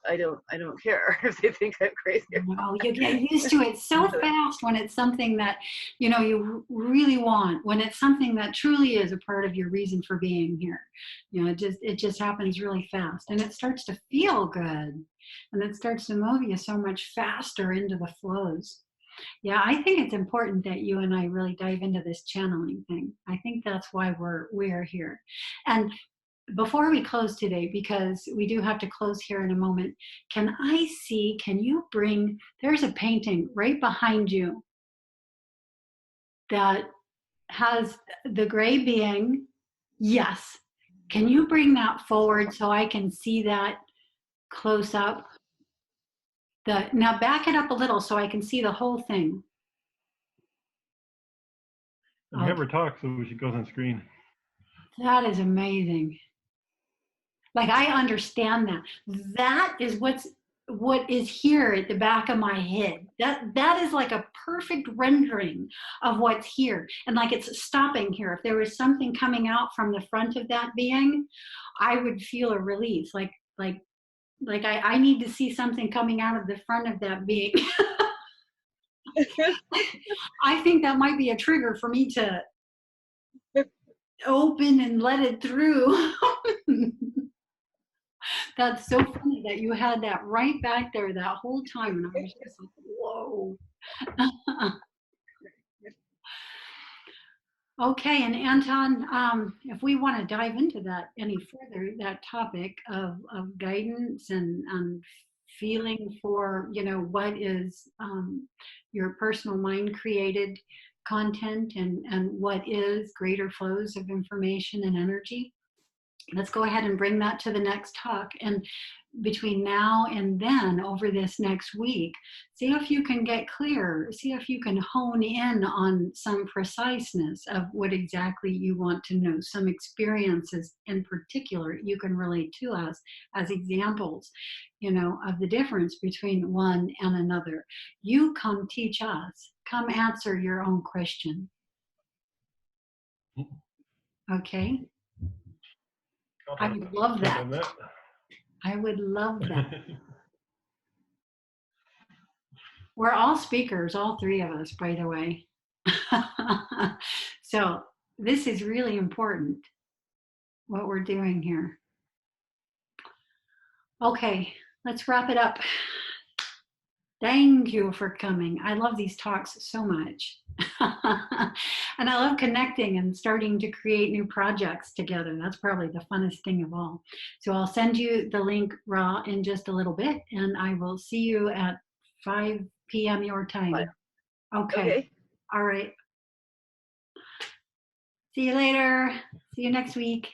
I don't care if they think I'm crazy. No, you get used to it so fast when it's something that, you know, you really want, when it's something that truly is a part of your reason for being here. You know, it just happens really fast, and it starts to feel good, and it starts to move you so much faster into the flows. Yeah, I think it's important that you and I really dive into this channeling thing. I think that's why we're here. And before we close today, because we do have to close here in a moment, can you bring, there's a painting right behind you that has the gray being. Yes. Can you bring that forward so I can see that close up? Now back it up a little so I can see the whole thing. And have her talk so she goes on screen. That is amazing. Like, I understand that. That is what is here at the back of my head. That is like a perfect rendering of what's here. And like it's stopping here. If there was something coming out from the front of that being, I would feel a release. I need to see something coming out of the front of that being. I think that might be a trigger for me to open and let it through. That's so funny that you had that right back there that whole time, and I was just like, whoa. Okay, and Anton, if we want to dive into that any further, that topic of guidance and feeling for, you know, what is your personal mind created content and what is greater flows of information and energy, let's go ahead and bring that to the next talk. And between now and then, over this next week, see if you can get clear, see if you can hone in on some preciseness of what exactly you want to know, some experiences in particular you can relate to us as examples, you know, of the difference between one and another. You come teach us, come answer your own question. Okay? I would love that. I would love that. We're all speakers, all three of us, by the way. So this is really important, what we're doing here. Okay, let's wrap it up. Thank you for coming. I love these talks so much. And I love connecting and starting to create new projects together. That's probably the funnest thing of all. So I'll send you the link, Ra, in just a little bit, and I will see you at 5 p.m. your time. Okay. All right. See you later. See you next week.